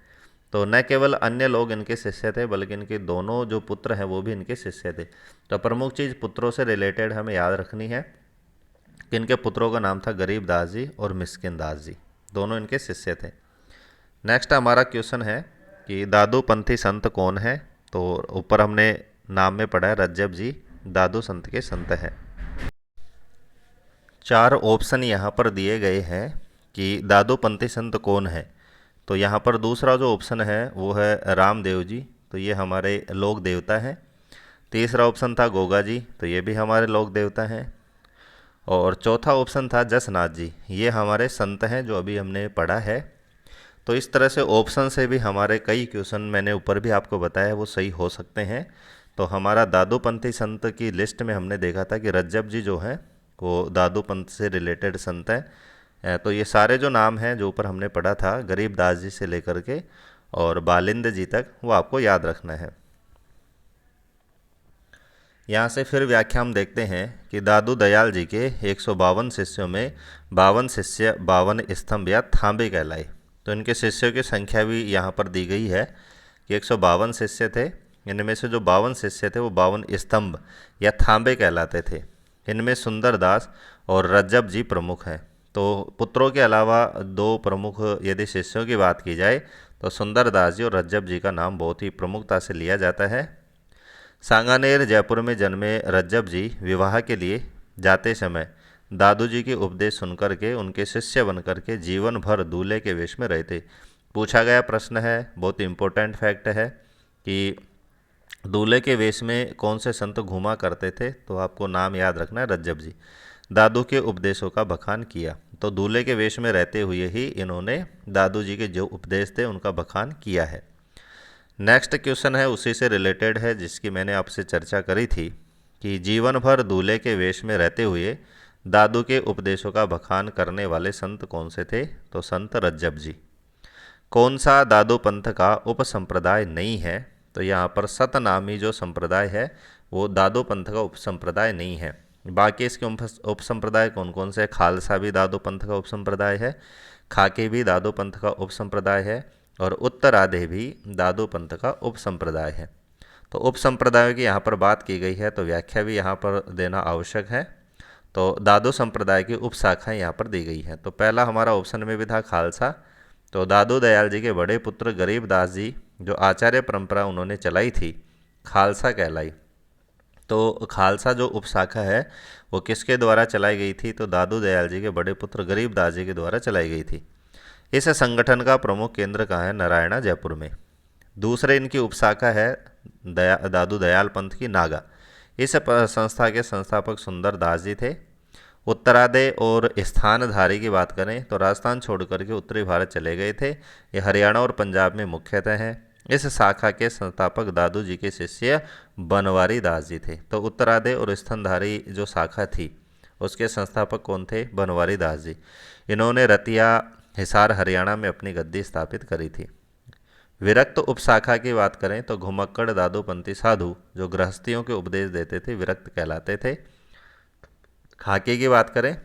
तो न केवल अन्य लोग इनके शिष्य थे, बल्कि इनके दोनों जो पुत्र हैं वो भी इनके शिष्य थे। तो प्रमुख चीज़ पुत्रों से रिलेटेड हमें याद रखनी है कि इनके पुत्रों का नाम था गरीबदास जी और मिस्किन दास जी, दोनों इनके शिष्य थे। नेक्स्ट हमारा क्वेश्चन है कि दादू पंथी संत कौन है, तो ऊपर हमने नाम में पढ़ा है रज्जब जी दादू संत के संत हैं। 4 ऑप्शन यहाँ पर दिए गए हैं कि दादू पंथी संत कौन है। तो यहाँ पर दूसरा जो ऑप्शन है वो है रामदेव जी, तो ये हमारे लोक देवता हैं। तीसरा ऑप्शन था गोगा जी, तो ये भी हमारे लोक देवता हैं। और चौथा ऑप्शन था जसनाथ जी, ये हमारे संत हैं जो अभी हमने पढ़ा है। तो इस तरह से ऑप्शन से भी हमारे कई क्वेश्चन मैंने ऊपर भी आपको बताया वो सही हो सकते हैं। तो हमारा दादू पंथी संत की लिस्ट में हमने देखा था कि रज्जब जी जो हैं वो दादू पंथ से रिलेटेड संत हैं। तो ये सारे जो नाम हैं जो ऊपर हमने पढ़ा था गरीबदास जी से लेकर के और बालिंद जी तक, वो आपको याद रखना है। यहाँ से फिर व्याख्या हम देखते हैं कि दादू दयाल जी के 152 शिष्यों में 52 शिष्य 52 स्तंभ या थांबे कहलाए। तो इनके शिष्यों की संख्या भी यहाँ पर दी गई है कि 152 शिष्य थे। इनमें से जो 52 शिष्य थे वो 52 स्तंभ या थांबे कहलाते थे। इनमें सुंदरदास और रज्जब जी प्रमुख हैं। तो पुत्रों के अलावा 2 प्रमुख यदि शिष्यों की बात की जाए तो सुंदरदास जी और रज्जब जी का नाम बहुत ही प्रमुखता से लिया जाता है। सांगानेर जयपुर में जन्मे रज्जब जी विवाह के लिए जाते समय दादू जी के उपदेश सुनकर के उनके शिष्य बनकर के जीवन भर दूल्हे के वेश में रहते। पूछा गया प्रश्न है, बहुत इंपॉर्टेंट फैक्ट है कि दूल्हे के वेश में कौन से संत घूमा करते थे, तो आपको नाम याद रखना है रज्जब जी। दादू के उपदेशों का बखान किया, तो दूल्हे के वेश में रहते हुए ही इन्होंने दादू जी के जो उपदेश थे उनका बखान किया है। नेक्स्ट क्वेश्चन है उसी से रिलेटेड है जिसकी मैंने आपसे चर्चा करी थी कि जीवन भर दूल्हे के वेश में रहते हुए दादू के उपदेशों का बखान करने वाले संत कौन से थे, तो संत रज्जब जी। कौन सा दादू पंथ का उपसंप्रदाय नहीं है, तो यहाँ पर सतनामी जो संप्रदाय है वो दादू पंथ का उपसंप्रदाय नहीं है। बाकी इसके उपसंप्रदाय कौन कौन से, खालसा भी दादू पंथ का उपसंप्रदाय है, खाकी भी दादू पंथ का उपसंप्रदाय है और उत्तराधे भी दादू पंथ का उपसंप्रदाय है। तो उपसंप्रदायों की यहाँ पर बात की गई है तो व्याख्या भी यहाँ पर देना आवश्यक है। तो दादू संप्रदाय की उपशाखाएँ यहाँ पर दी गई हैं। तो पहला हमारा ऑप्शन में भी था खालसा, तो दादू दयाल जी के बड़े पुत्र गरीबदास जी जो आचार्य परंपरा उन्होंने चलाई थी खालसा कहलाई। तो खालसा जो उपशाखा है वो किसके द्वारा चलाई गई थी? तो दादू दयाल जी के बड़े पुत्र गरीबदास जी के द्वारा चलाई गई थी। इस संगठन का प्रमुख केंद्र कहाँ है? नारायणा, जयपुर में। दूसरे इनकी उपशाखा है दादू दयाल पंथ की नागा। इस संस्था के संस्थापक सुंदर दास जी थे। उत्तरादय और स्थानधारी की बात करें तो राजस्थान छोड़कर के उत्तरी भारत चले गए थे। ये हरियाणा और पंजाब में मुख्यतः हैं। इस शाखा के संस्थापक दादू जी के शिष्य बनवारी दास जी थे। तो उत्तरादय और स्थानधारी जो शाखा थी उसके संस्थापक कौन थे? बनवारी दास जी। इन्होंने रतिया, हिसार, हरियाणा में अपनी गद्दी स्थापित करी थी। विरक्त उपशाखा की बात करें तो घुमक्कड़ दादूपंथी साधु जो गृहस्थियों के उपदेश देते थे विरक्त कहलाते थे। खाकी की बात करें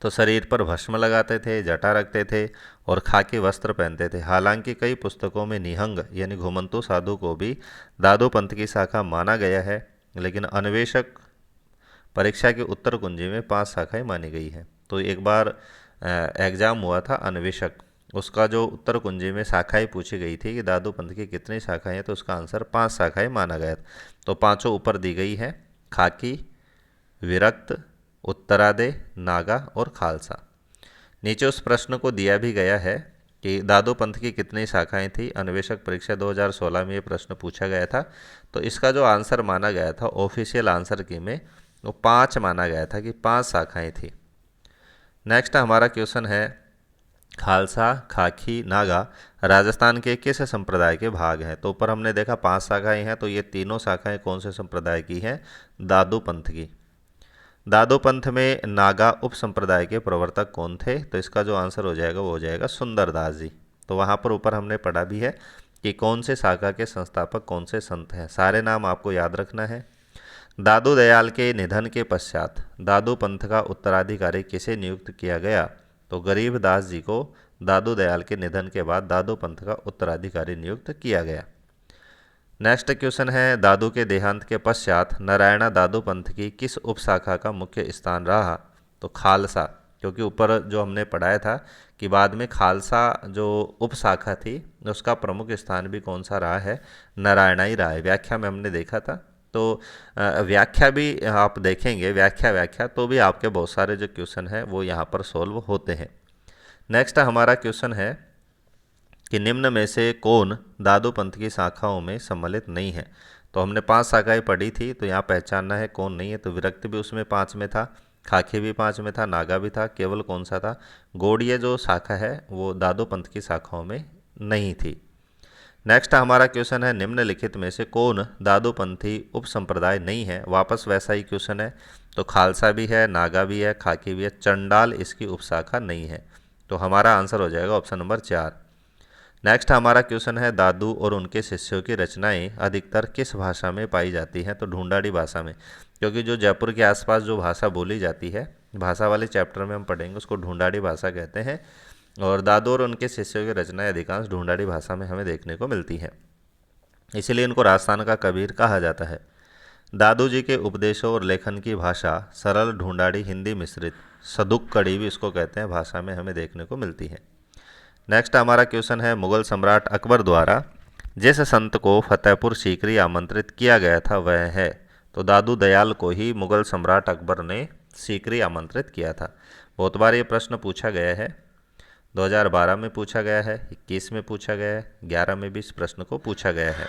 तो शरीर पर भस्म लगाते थे, जटा रखते थे और खाकी वस्त्र पहनते थे। हालांकि कई पुस्तकों में निहंग यानी घुमंतु साधु को भी दादू पंथ की शाखा माना गया है, लेकिन अन्वेषक परीक्षा की उत्तर कुंजी में 5 शाखाएं मानी गई हैं। तो एक बार एग्जाम हुआ था अन्वेषक, उसका जो उत्तर कुंजी में शाखाएं पूछी गई थी कि दादू पंथ की कितनी शाखाएं हैं, तो उसका आंसर 5 शाखाएं माना गया। तो पांचों ऊपर दी गई है, खाकी, विरक्त, उत्तरादय, नागा और खालसा। नीचे उस प्रश्न को दिया भी गया है कि दादू पंथ की कितनी शाखाएं थी। अन्वेषक परीक्षा 2016 में ये प्रश्न पूछा गया था। तो इसका जो आंसर माना गया था ऑफिशियल आंसर की में वो 5 माना गया था कि 5 शाखाएं थी। नेक्स्ट हमारा क्वेश्चन है खालसा, खाकी, नागा राजस्थान के किस संप्रदाय के भाग हैं? तो ऊपर हमने देखा 5 शाखाएं हैं, तो ये तीनों शाखाएं कौन से संप्रदाय की हैं? दादू पंथ की। दादू पंथ में नागा उप संप्रदाय के प्रवर्तक कौन थे? तो इसका जो आंसर हो जाएगा वो हो जाएगा सुंदरदास जी। तो वहाँ पर ऊपर हमने पढ़ा भी है कि कौन से शाखा के संस्थापक कौन से संत हैं। सारे नाम आपको याद रखना है। दादू दयाल के निधन के पश्चात दादू पंथ का उत्तराधिकारी किसे नियुक्त किया गया? तो गरीबदास जी को दादू दयाल के निधन के बाद दादू पंथ का उत्तराधिकारी नियुक्त किया गया। नेक्स्ट क्वेश्चन है दादू के देहांत के पश्चात नारायणा दादू पंथ की किस उपशाखा का मुख्य स्थान रहा? तो खालसा, क्योंकि ऊपर जो हमने पढ़ाया था कि बाद में खालसा जो उपशाखा थी उसका प्रमुख स्थान भी कौन सा रहा है? नारायणा ही रहा है। व्याख्या में हमने देखा था। तो व्याख्या भी आप देखेंगे, व्याख्या तो भी आपके बहुत सारे जो क्वेश्चन है वो यहाँ पर सॉल्व होते हैं। नेक्स्ट हमारा क्वेश्चन है कि निम्न में से कौन दादू पंथ की शाखाओं में सम्मिलित नहीं है? तो हमने 5 शाखाएं पढ़ी थी, तो यहाँ पहचानना है कौन नहीं है। तो विरक्त भी उसमें 5 में था, खाकी भी 5 में था, नागा भी था, केवल कौन सा था? गौड़ीय जो शाखा है वो दादू पंथ की शाखाओं में नहीं थी। नेक्स्ट हमारा क्वेश्चन है निम्नलिखित में से कौन दादू पंथी उप संप्रदाय नहीं है? वापस वैसा ही क्वेश्चन है। तो खालसा भी है, नागा भी है, खाकी भी है, चंडाल इसकी उपशाखा नहीं है। तो हमारा आंसर हो जाएगा ऑप्शन नंबर 4। नेक्स्ट हमारा क्वेश्चन है दादू और उनके शिष्यों की रचनाएं अधिकतर किस भाषा में पाई जाती हैं? तो ढूंढाड़ी भाषा में, क्योंकि जो जयपुर के आसपास जो भाषा बोली जाती है, भाषा वाले चैप्टर में हम पढ़ेंगे, उसको ढूंढाड़ी भाषा कहते हैं। और दादू और उनके शिष्यों की रचनाएं अधिकांश ढूंढाड़ी भाषा में हमें देखने को मिलती हैं, इसीलिए इनको राजस्थान का कबीर कहा जाता है। दादू जी के उपदेशों और लेखन की भाषा सरल ढूंढाड़ी हिंदी मिश्रित सदुक कड़ी भी इसको कहते हैं, भाषा में हमें देखने को मिलती है। नेक्स्ट हमारा क्वेश्चन है मुगल सम्राट अकबर द्वारा जिस संत को फतेहपुर सीकरी आमंत्रित किया गया था वह है? तो दादू दयाल को ही मुगल सम्राट अकबर ने सीकरी आमंत्रित किया था। बहुत बार ये प्रश्न पूछा गया है, 2012 में पूछा गया है, 21 में पूछा गया है, 11 में भी इस प्रश्न को पूछा गया है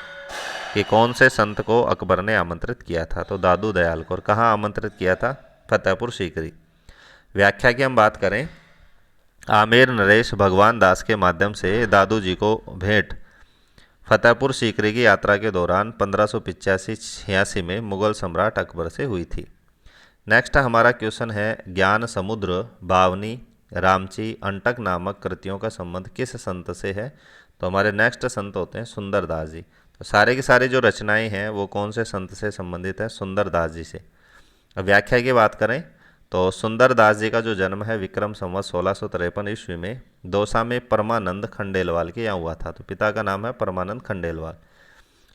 कि कौन से संत को अकबर ने आमंत्रित किया था? तो दादू दयाल को। और कहाँ आमंत्रित किया था? फतेहपुर सीकरी। व्याख्या की हम बात करें, आमेर नरेश भगवान दास के माध्यम से दादू जी को भेंट फतेहपुर सीकरी की यात्रा के दौरान 1585-86 में मुगल सम्राट अकबर से हुई थी। नेक्स्ट हमारा क्वेश्चन है ज्ञान समुद्र, बावनी, रामची, अंटक नामक कृतियों का संबंध किस संत से है? तो हमारे नेक्स्ट संत होते हैं सुंदरदास जी। तो सारे के सारे जो रचनाएं हैं वो कौन से संत से संबंधित है? सुंदरदास जी से। अब व्याख्या की बात करें तो सुंदरदास जी का जो जन्म है विक्रम संवत 1653 ईस्वी में दौसा में परमानंद खंडेलवाल के यहाँ हुआ था। तो पिता का नाम है परमानंद खंडेलवाल।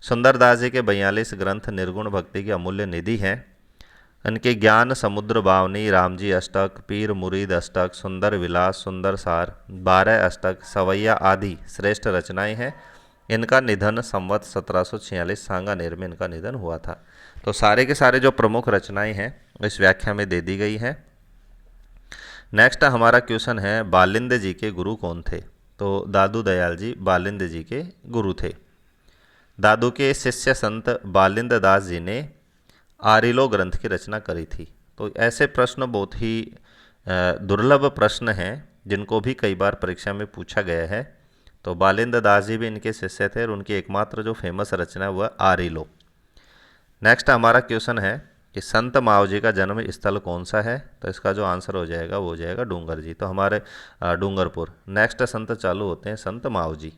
सुंदरदास जी के 42 ग्रंथ निर्गुण भक्ति की अमूल्य निधि हैं। इनके ज्ञान समुद्र, बावनी, रामजी अष्टक, पीर मुरीद अष्टक, सुंदर विलास, सुंदर सार, 12 अष्टक, सवैया आदि श्रेष्ठ रचनाएं हैं। इनका निधन संवत 1746 सांगानेर में इनका निधन हुआ था। तो सारे के सारे जो प्रमुख रचनाएं हैं इस व्याख्या में दे दी गई हैं। नेक्स्ट हमारा क्वेश्चन है, बालिंद जी के गुरु कौन थे? तो दादू दयाल जी बालिंद जी के गुरु थे। दादू के शिष्य संत बालिंद दास जी ने आरिलो ग्रंथ की रचना करी थी। तो ऐसे प्रश्न बहुत ही दुर्लभ प्रश्न हैं जिनको भी कई बार परीक्षा में पूछा गया है। तो बालिंद दास जी भी इनके शिष्य थे और उनकी एकमात्र जो फेमस रचना है वह आरिलो। नेक्स्ट हमारा क्वेश्चन है कि संत माव जी का जन्म स्थल कौन सा है? तो इसका जो आंसर हो जाएगा वो हो जाएगा डूंगर जी। तो हमारे डूंगरपुर। नेक्स्ट संत चालू होते हैं संत माव जी।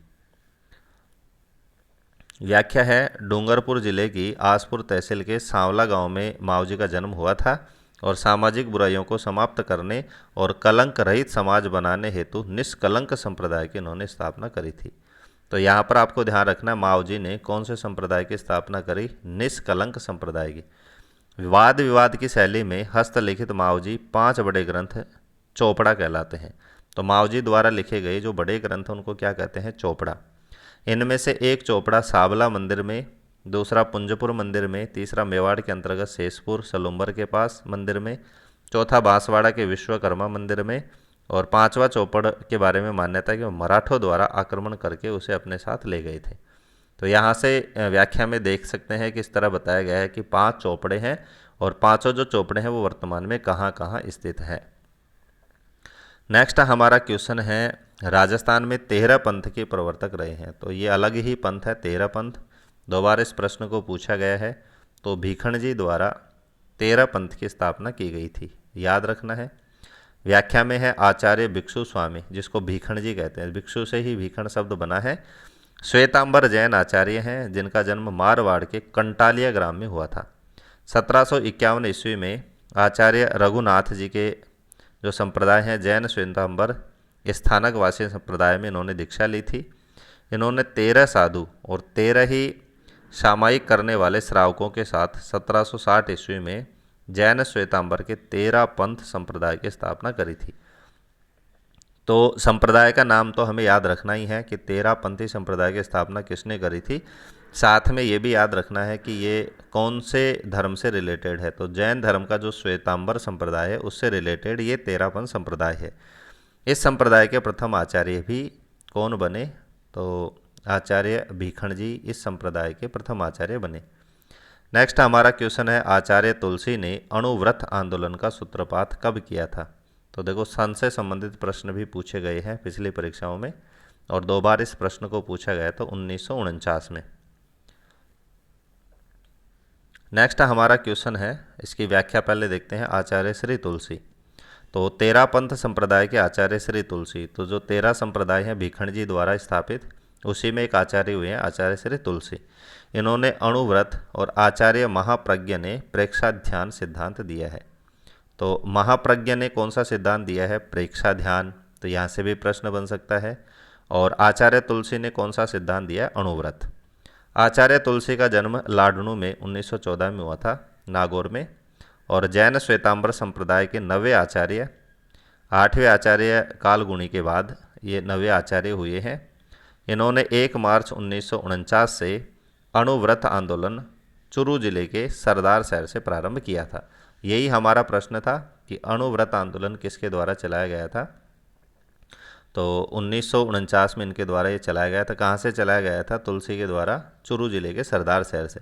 व्याख्या है, डूंगरपुर जिले की आसपुर तहसील के सांवला गांव में माव जी का जन्म हुआ था और सामाजिक बुराइयों को समाप्त करने और कलंक रहित समाज बनाने हेतु निष्कलंक संप्रदाय की इन्होंने स्थापना करी थी। तो यहाँ पर आपको ध्यान रखना, माव जी ने कौन से संप्रदाय की स्थापना करी? निष्कलंक संप्रदाय की। वाद विवाद की शैली में हस्तलिखित माव जी 5 बड़े ग्रंथ चौपड़ा कहलाते हैं। तो माव जी द्वारा लिखे गए जो बड़े ग्रंथ उनको क्या कहते हैं? चौपड़ा। इनमें से एक चौपड़ा सावला मंदिर में, दूसरा पुंजपुर मंदिर में, तीसरा मेवाड़ के अंतर्गत शेषपुर सलुम्बर के पास मंदिर में, चौथा बांसवाड़ा के विश्वकर्मा मंदिर में और पांचवा चौपड़ के बारे में मान्यता है कि मराठों द्वारा आक्रमण करके उसे अपने साथ ले गए थे। तो यहाँ से व्याख्या में देख सकते हैं कि इस तरह बताया गया है कि 5 चौपड़े हैं और पांचों जो चौपड़े हैं वो वर्तमान में कहाँ कहाँ स्थित है। नेक्स्ट हमारा क्वेश्चन है, राजस्थान में 13 पंथ के प्रवर्तक रहे हैं। तो ये अलग ही पंथ है 13 पंथ। 2 बार इस प्रश्न को पूछा गया है। तो भीखण जी द्वारा 13 पंथ की स्थापना की गई थी, याद रखना है। व्याख्या में है आचार्य भिक्षु स्वामी, जिसको भीखण जी कहते हैं, भिक्षु से ही भीखण शब्द बना है। श्वेतांबर जैन आचार्य हैं जिनका जन्म मारवाड़ के कंटालिया ग्राम में हुआ था। 1751 ईस्वी में आचार्य रघुनाथ जी के जो संप्रदाय हैं जैन श्वेतांबर स्थानक वासी संप्रदाय में इन्होंने दीक्षा ली थी। इन्होंने 13 साधु और 13 ही सामायिक करने वाले श्रावकों के साथ 1760 ईस्वी में जैन श्वेतांबर के 13 पंथ संप्रदाय की स्थापना करी थी। तो संप्रदाय का नाम तो हमें याद रखना ही है कि 13 पंथी संप्रदाय की स्थापना किसने करी थी। साथ में ये भी याद रखना है कि ये कौन से धर्म से रिलेटेड है। तो जैन धर्म का जो श्वेतांबर संप्रदाय है उससे रिलेटेड ये 13 पंथ संप्रदाय है। इस संप्रदाय के प्रथम आचार्य भी कौन बने? तो आचार्य भीखण जी इस संप्रदाय के प्रथम आचार्य बने। नेक्स्ट हमारा क्वेश्चन है, आचार्य तुलसी ने अणुव्रत आंदोलन का सूत्रपात कब किया था? तो देखो सन से संबंधित प्रश्न भी पूछे गए हैं पिछली परीक्षाओं में और 2 बार इस प्रश्न को पूछा गया था 1949 में। नेक्स्ट हमारा क्वेश्चन है, इसकी व्याख्या पहले देखते हैं। आचार्य श्री तुलसी, तो 13 पंथ संप्रदाय के आचार्य श्री तुलसी। तो जो 13 संप्रदाय हैं भीखण जी द्वारा स्थापित, उसी में एक आचार्य हुए हैं आचार्य श्री तुलसी। इन्होंने अणुव्रत और आचार्य महाप्रज्ञ ने प्रेक्षाध्यान सिद्धांत दिया है। तो महाप्रज्ञ ने कौन सा सिद्धांत दिया है? प्रेक्षाध्यान। तो यहाँ से भी प्रश्न बन सकता है। और आचार्य तुलसी ने कौन सा सिद्धांत दिया? अणुव्रत। आचार्य तुलसी का जन्म लाडनू में 1914 में हुआ था, नागौर में। और जैन श्वेतांबर संप्रदाय के 9वें आचार्य, 8वें आचार्य कालगुणी के बाद ये 9वें आचार्य हुए हैं। इन्होंने 1 मार्च 1949 से अणुव्रत आंदोलन चुरू जिले के सरदार शहर से प्रारंभ किया था। यही हमारा प्रश्न था कि अणुव्रत आंदोलन किसके द्वारा चलाया गया था? तो 1949 में इनके द्वारा ये चलाया गया था। कहाँ से चलाया गया था? तुलसी के द्वारा चुरू जिले के सरदार शहर से।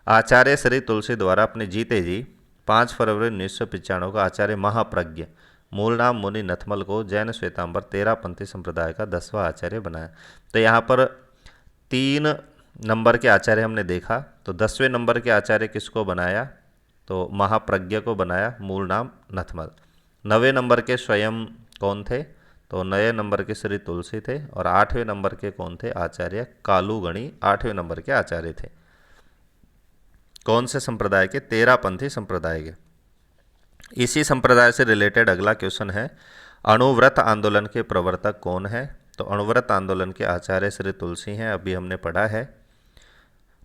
आचार्य श्री तुलसी द्वारा अपने जीते जी 5 फरवरी 1995 को आचार्य महाप्रज्ञ मूल नाम मुनि नथमल को जैन श्वेतांबर 13 पंथी संप्रदाय का 10वां आचार्य बनाया। तो यहाँ पर 3 नंबर के आचार्य हमने देखा। तो 10वें नंबर के आचार्य किसको बनाया? तो महाप्रज्ञ को बनाया, मूल नाम नथमल। 9वें नंबर के स्वयं कौन थे? तो 9वें नंबर के श्री तुलसी थे। और 8वें नंबर के कौन थे? आचार्य कालूगणी 8वें नंबर के आचार्य थे। कौन से संप्रदाय के? 13 पंथी संप्रदाय के। इसी संप्रदाय से रिलेटेड अगला क्वेश्चन है, अणुव्रत आंदोलन के प्रवर्तक कौन है? तो अणुव्रत आंदोलन के आचार्य श्री तुलसी हैं, अभी हमने पढ़ा है।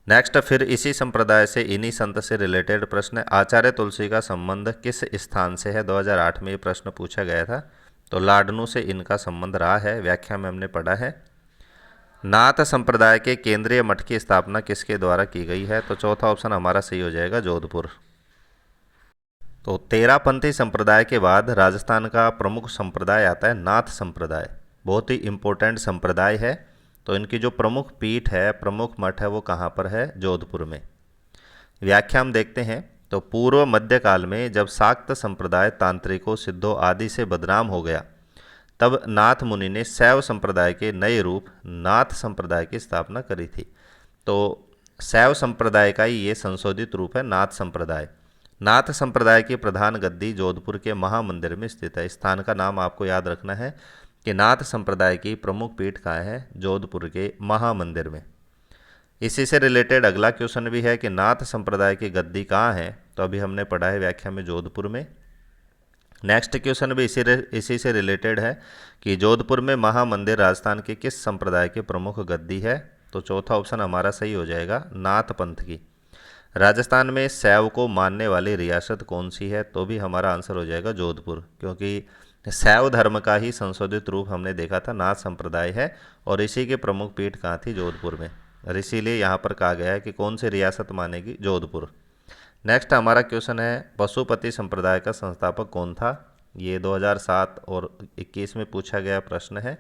नेक्स्ट फिर इसी संप्रदाय से इन्हीं संत से रिलेटेड प्रश्न, आचार्य तुलसी का संबंध किस स्थान से है? 2008 में ये प्रश्न पूछा गया था। तो लाडनू से इनका संबंध रहा है, व्याख्या में हमने पढ़ा है। नाथ संप्रदाय के केंद्रीय मठ की स्थापना किसके द्वारा की गई है? तो चौथा ऑप्शन हमारा सही हो जाएगा, जोधपुर। तो तेरापंथी संप्रदाय के बाद राजस्थान का प्रमुख संप्रदाय आता है नाथ संप्रदाय। बहुत ही इम्पोर्टेंट संप्रदाय है। तो इनकी जो प्रमुख पीठ है, प्रमुख मठ है, वो कहाँ पर है? जोधपुर में। व्याख्या हम देखते हैं। तो पूर्व मध्यकाल में जब शाक्त संप्रदाय तांत्रिकों, सिद्धों आदि से बदनाम हो गया, तब नाथ मुनि ने शैव संप्रदाय के नए रूप नाथ संप्रदाय की स्थापना करी थी। तो शैव संप्रदाय का ही ये संशोधित रूप है नाथ संप्रदाय। नाथ संप्रदाय की प्रधान गद्दी जोधपुर के महामंदिर में स्थित है। स्थान का नाम आपको याद रखना है कि नाथ संप्रदाय की प्रमुख पीठ कहाँ है? जोधपुर के महामंदिर में। इसी से रिलेटेड अगला क्वेश्चन भी है कि नाथ संप्रदाय की गद्दी कहाँ है? तो अभी हमने पढ़ा है व्याख्या में, जोधपुर में। नेक्स्ट क्वेश्चन भी इसी से रिलेटेड है कि जोधपुर में महामंदिर राजस्थान के किस संप्रदाय की प्रमुख गद्दी है? तो चौथा ऑप्शन हमारा सही हो जाएगा, नाथ पंथ की। राजस्थान में शैव को मानने वाली रियासत कौन सी है? तो भी हमारा आंसर हो जाएगा जोधपुर, क्योंकि शैव धर्म का ही संशोधित रूप हमने देखा था नाथ संप्रदाय है, और इसी की प्रमुख पीठ कहाँ थी? जोधपुर में। और इसीलिए यहाँ पर कहा गया है कि कौन सी रियासत मानेगी? जोधपुर। नेक्स्ट हमारा क्वेश्चन है, पशुपति संप्रदाय का संस्थापक कौन था? ये 2007 और 21 में पूछा गया प्रश्न है।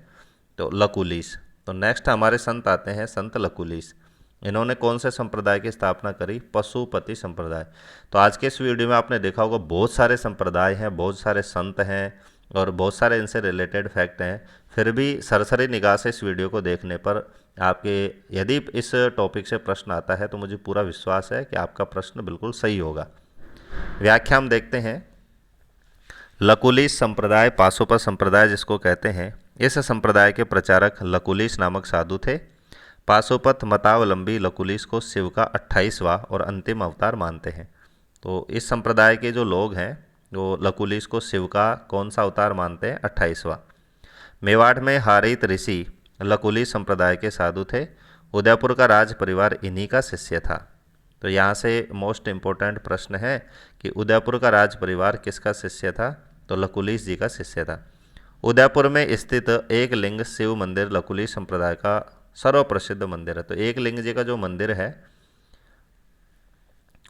तो लकुलिश। तो नेक्स्ट हमारे संत आते हैं, संत लकुलिश। इन्होंने कौन से संप्रदाय की स्थापना करी? पशुपति संप्रदाय। तो आज के इस वीडियो में आपने देखा होगा बहुत सारे संप्रदाय हैं, बहुत सारे संत हैं और बहुत सारे इनसे रिलेटेड फैक्ट हैं। फिर भी सरसरी निगाह से इस वीडियो को देखने पर आपके यदि इस टॉपिक से प्रश्न आता है तो मुझे पूरा विश्वास है कि आपका प्रश्न बिल्कुल सही होगा। व्याख्या हम देखते हैं। लकुलिश संप्रदाय, पाशुपत संप्रदाय जिसको कहते हैं, इस संप्रदाय के प्रचारक लकुलिश नामक साधु थे। पाशुपत मतावलंबी लकुलिश को शिव का 28वां और अंतिम अवतार मानते हैं। तो इस संप्रदाय के जो लोग हैं वो लकुलिश को शिव का कौन सा अवतार मानते हैं? 28वां। मेवाड़ में हारित ऋषि लकुलिश संप्रदाय के साधु थे। उदयपुर का राज परिवार इन्हीं का शिष्य था। तो यहाँ से मोस्ट इम्पोर्टेंट प्रश्न है कि उदयपुर का राज परिवार किसका शिष्य था? तो लकुलिश जी का शिष्य था। उदयपुर में स्थित एक लिंग शिव मंदिर लकुलिश संप्रदाय का सर्वप्रसिद्ध मंदिर है। तो एक लिंग जी का जो मंदिर है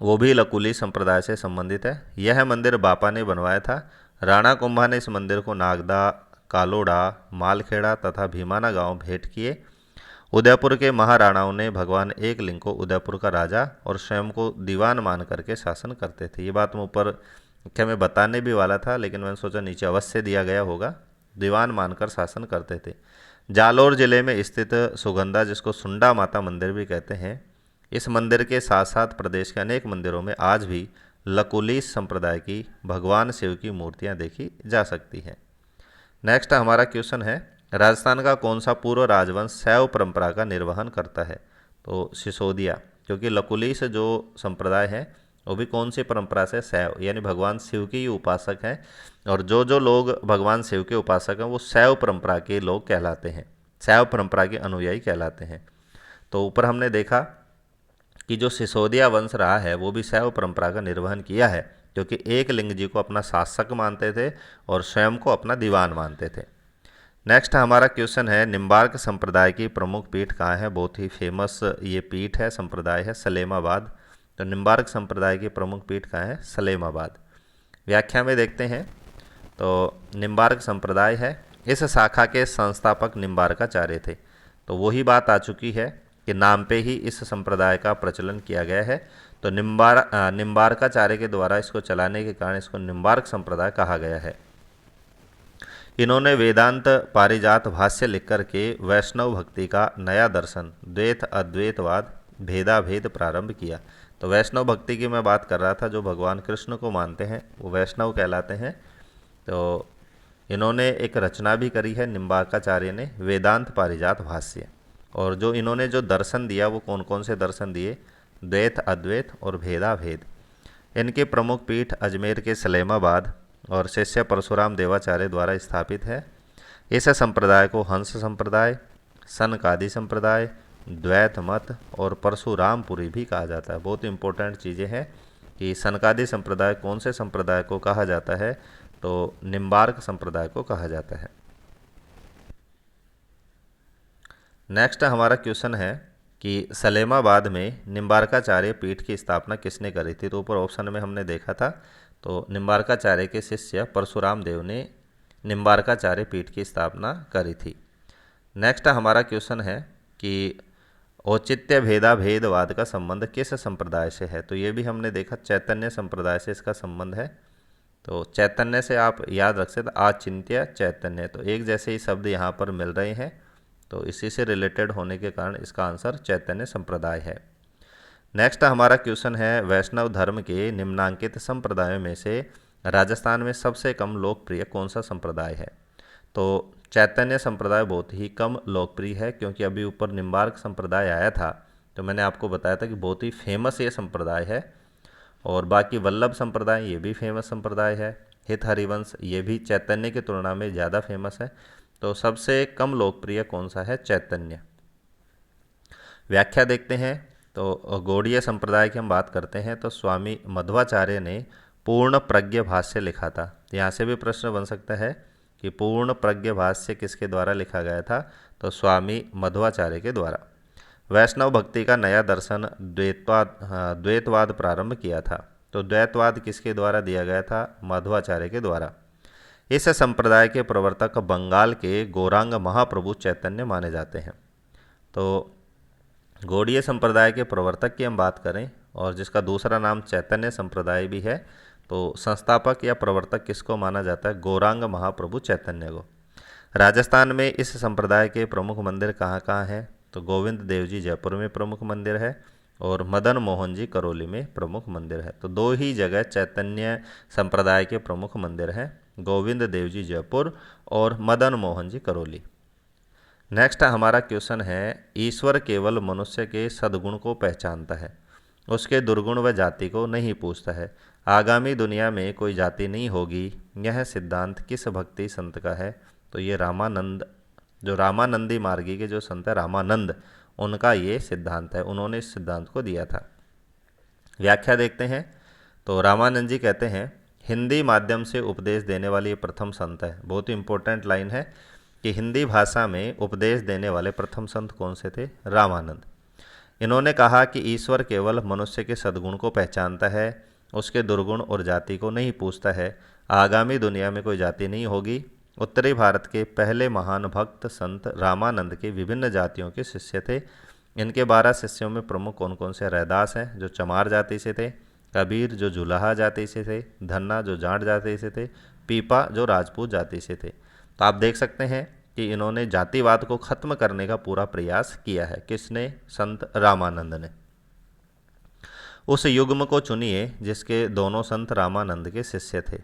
वो भी लकुलिश संप्रदाय से संबंधित है। यह मंदिर बापा ने बनवाया था। राणा कुंभा ने इस मंदिर को नागदा, कालोड़ा, मालखेड़ा तथा भीमाना गांव भेंट किए। उदयपुर के महाराणाओं ने भगवान एक लिंग को उदयपुर का राजा और स्वयं को दीवान मान करके शासन करते थे। ये बात मैं ऊपर क्या मैं बताने भी वाला था, लेकिन मैंने सोचा नीचे अवश्य दिया गया होगा। दीवान मानकर शासन करते थे। जालौर जिले में स्थित सुगंधा, जिसको सुंडा माता मंदिर भी कहते हैं, इस मंदिर के साथ साथ प्रदेश के अनेक मंदिरों में आज भी लकुलिश संप्रदाय की भगवान शिव की मूर्तियां देखी जा सकती हैं। नेक्स्ट हमारा क्वेश्चन है, राजस्थान का कौन सा पूर्व राजवंश शैव परंपरा का निर्वहन करता है? तो सिसोदिया, क्योंकि लकुलिश जो संप्रदाय है वो भी कौन सी परंपरा से? शैव, यानी भगवान शिव के ही उपासक हैं। और जो जो लोग भगवान शिव के उपासक हैं वो शैव परंपरा के लोग कहलाते हैं, शैव परंपरा के अनुयायी कहलाते हैं। तो ऊपर हमने देखा कि जो सिसोदिया वंश रहा है वो भी शैव परंपरा का निर्वहन किया है, क्योंकि एक लिंग जी को अपना शासक मानते थे और स्वयं को अपना दीवान मानते थे। नेक्स्ट हमारा क्वेश्चन है, निम्बार्क संप्रदाय की प्रमुख पीठ कहाँ है? बहुत ही फेमस ये पीठ है, संप्रदाय है, सलेमाबाद। तो निम्बार्क संप्रदाय की प्रमुख पीठ कहाँ है? सलेमाबाद। व्याख्या में देखते हैं। तो निम्बार्क संप्रदाय है, इस शाखा के संस्थापक निम्बार्काचार्य थे। तो वही बात आ चुकी है कि नाम पे ही इस संप्रदाय का प्रचलन किया गया है। तो निम्बार्काचार्य के द्वारा इसको चलाने के कारण इसको निम्बार्क संप्रदाय कहा गया है। इन्होंने वेदांत पारिजात भाष्य लिख करके वैष्णव भक्ति का नया दर्शन द्वैत अद्वैतवाद भेदाभेद प्रारंभ किया। तो वैष्णव भक्ति की मैं बात कर रहा था, जो भगवान कृष्ण को मानते हैं वो वैष्णव कहलाते हैं। तो इन्होंने एक रचना भी करी है निम्बार्काचार्य ने, वेदांत पारिजात भाष्य। और जो इन्होंने जो दर्शन दिया वो कौन कौन से दर्शन दिए? द्वैत अद्वैत और भेदाभेद। इनके प्रमुख पीठ अजमेर के सलेमाबाद और शिष्य परशुराम देवाचार्य द्वारा स्थापित है। इस संप्रदाय को हंस संप्रदाय, सनकादि संप्रदाय, द्वैत मत और परशुरामपुरी भी कहा जाता है। बहुत इंपॉर्टेंट चीज़ें हैं कि सनकादि संप्रदाय कौन से संप्रदाय को कहा जाता है? तो निम्बार्क संप्रदाय को कहा जाता है। नेक्स्ट हमारा क्वेश्चन है कि सलेमाबाद में निम्बारकाचार्य पीठ की स्थापना किसने करी थी। तो ऊपर ऑप्शन में हमने देखा था, तो निम्बारकाचार्य के शिष्य परशुराम देव ने निम्बारकाचार्य पीठ की स्थापना करी थी। नेक्स्ट हमारा क्वेश्चन है कि औचित्य भेदा भेदवाद का संबंध किस संप्रदाय से है। तो ये भी हमने देखा चैतन्य संप्रदाय से इसका संबंध है। तो चैतन्य से आप याद रख सकते आचिंत्य चैतन्य, तो एक जैसे ही शब्द यहाँ पर मिल रहे हैं, तो इसी से रिलेटेड होने के कारण इसका आंसर चैतन्य संप्रदाय है। नेक्स्ट हमारा क्वेश्चन है वैष्णव धर्म के निम्नांकित संप्रदायों में से राजस्थान में सबसे कम लोकप्रिय कौन सा संप्रदाय है। तो चैतन्य संप्रदाय बहुत ही कम लोकप्रिय है, क्योंकि अभी ऊपर निम्बार्क संप्रदाय आया था, तो मैंने आपको बताया था कि बहुत ही फेमस ये संप्रदाय है। और बाकी वल्लभ संप्रदाय ये भी फेमस संप्रदाय है, हित हरिवंश ये भी चैतन्य की तुलना में ज़्यादा फेमस है। तो सबसे कम लोकप्रिय कौन सा है, चैतन्य। व्याख्या देखते हैं। तो गौड़ीय संप्रदाय की हम बात करते हैं तो स्वामी मध्वाचार्य ने पूर्ण प्रज्ञ भाष्य लिखा था। यहाँ से भी प्रश्न बन सकता है कि पूर्ण प्रज्ञ भाष्य किसके द्वारा लिखा गया था। तो स्वामी मध्वाचार्य के द्वारा। वैष्णव भक्ति का नया दर्शन द्वैतवाद प्रारंभ किया था। तो द्वैतवाद किसके द्वारा दिया गया था, मध्वाचार्य के द्वारा। इस संप्रदाय के प्रवर्तक बंगाल के गौरांग महाप्रभु चैतन्य माने जाते हैं। तो गौड़ीय संप्रदाय के प्रवर्तक की हम बात करें और जिसका दूसरा नाम चैतन्य संप्रदाय भी है, तो संस्थापक या प्रवर्तक किसको माना जाता है, गौरांग महाप्रभु चैतन्य को। राजस्थान में इस संप्रदाय के प्रमुख मंदिर कहाँ कहाँ हैं। तो गोविंद देव जी जयपुर में प्रमुख मंदिर है और मदन मोहन जी करौली में प्रमुख मंदिर है। तो दो ही जगह चैतन्य संप्रदाय के प्रमुख मंदिर हैं, गोविंद देव जी जयपुर और मदन मोहन जी करौली। नेक्स्ट हमारा क्वेश्चन है ईश्वर केवल मनुष्य के सद्गुण को पहचानता है, उसके दुर्गुण व जाति को नहीं पूछता है। आगामी दुनिया में कोई जाति नहीं होगी, यह सिद्धांत किस भक्ति संत का है। तो ये रामानंद, जो रामानंदी मार्गी के जो संत है रामानंद, उनका ये सिद्धांत है, उन्होंने इस सिद्धांत को दिया था। व्याख्या देखते हैं। तो रामानंद जी कहते हैं हिंदी माध्यम से उपदेश देने वाले ये प्रथम संत है। बहुत ही इंपॉर्टेंट लाइन है कि हिंदी भाषा में उपदेश देने वाले प्रथम संत कौन से थे, रामानंद। इन्होंने कहा कि ईश्वर केवल मनुष्य के सद्गुण को पहचानता है, उसके दुर्गुण और जाति को नहीं पूछता है। आगामी दुनिया में कोई जाति नहीं होगी। उत्तरी भारत के पहले महान भक्त संत रामानंद के विभिन्न जातियों के शिष्य थे। इनके 12 शिष्यों में प्रमुख कौन कौन से, रैदास हैं जो चमार जाति से थे, कबीर जो जुलाहा जाति से थे, धन्ना जो जाट जाति से थे, पीपा जो राजपूत जाति से थे। तो आप देख सकते हैं कि इन्होंने जातिवाद को खत्म करने का पूरा प्रयास किया है। किसने, संत रामानंद ने। उस युग्म को चुनिए जिसके दोनों संत रामानंद के शिष्य थे।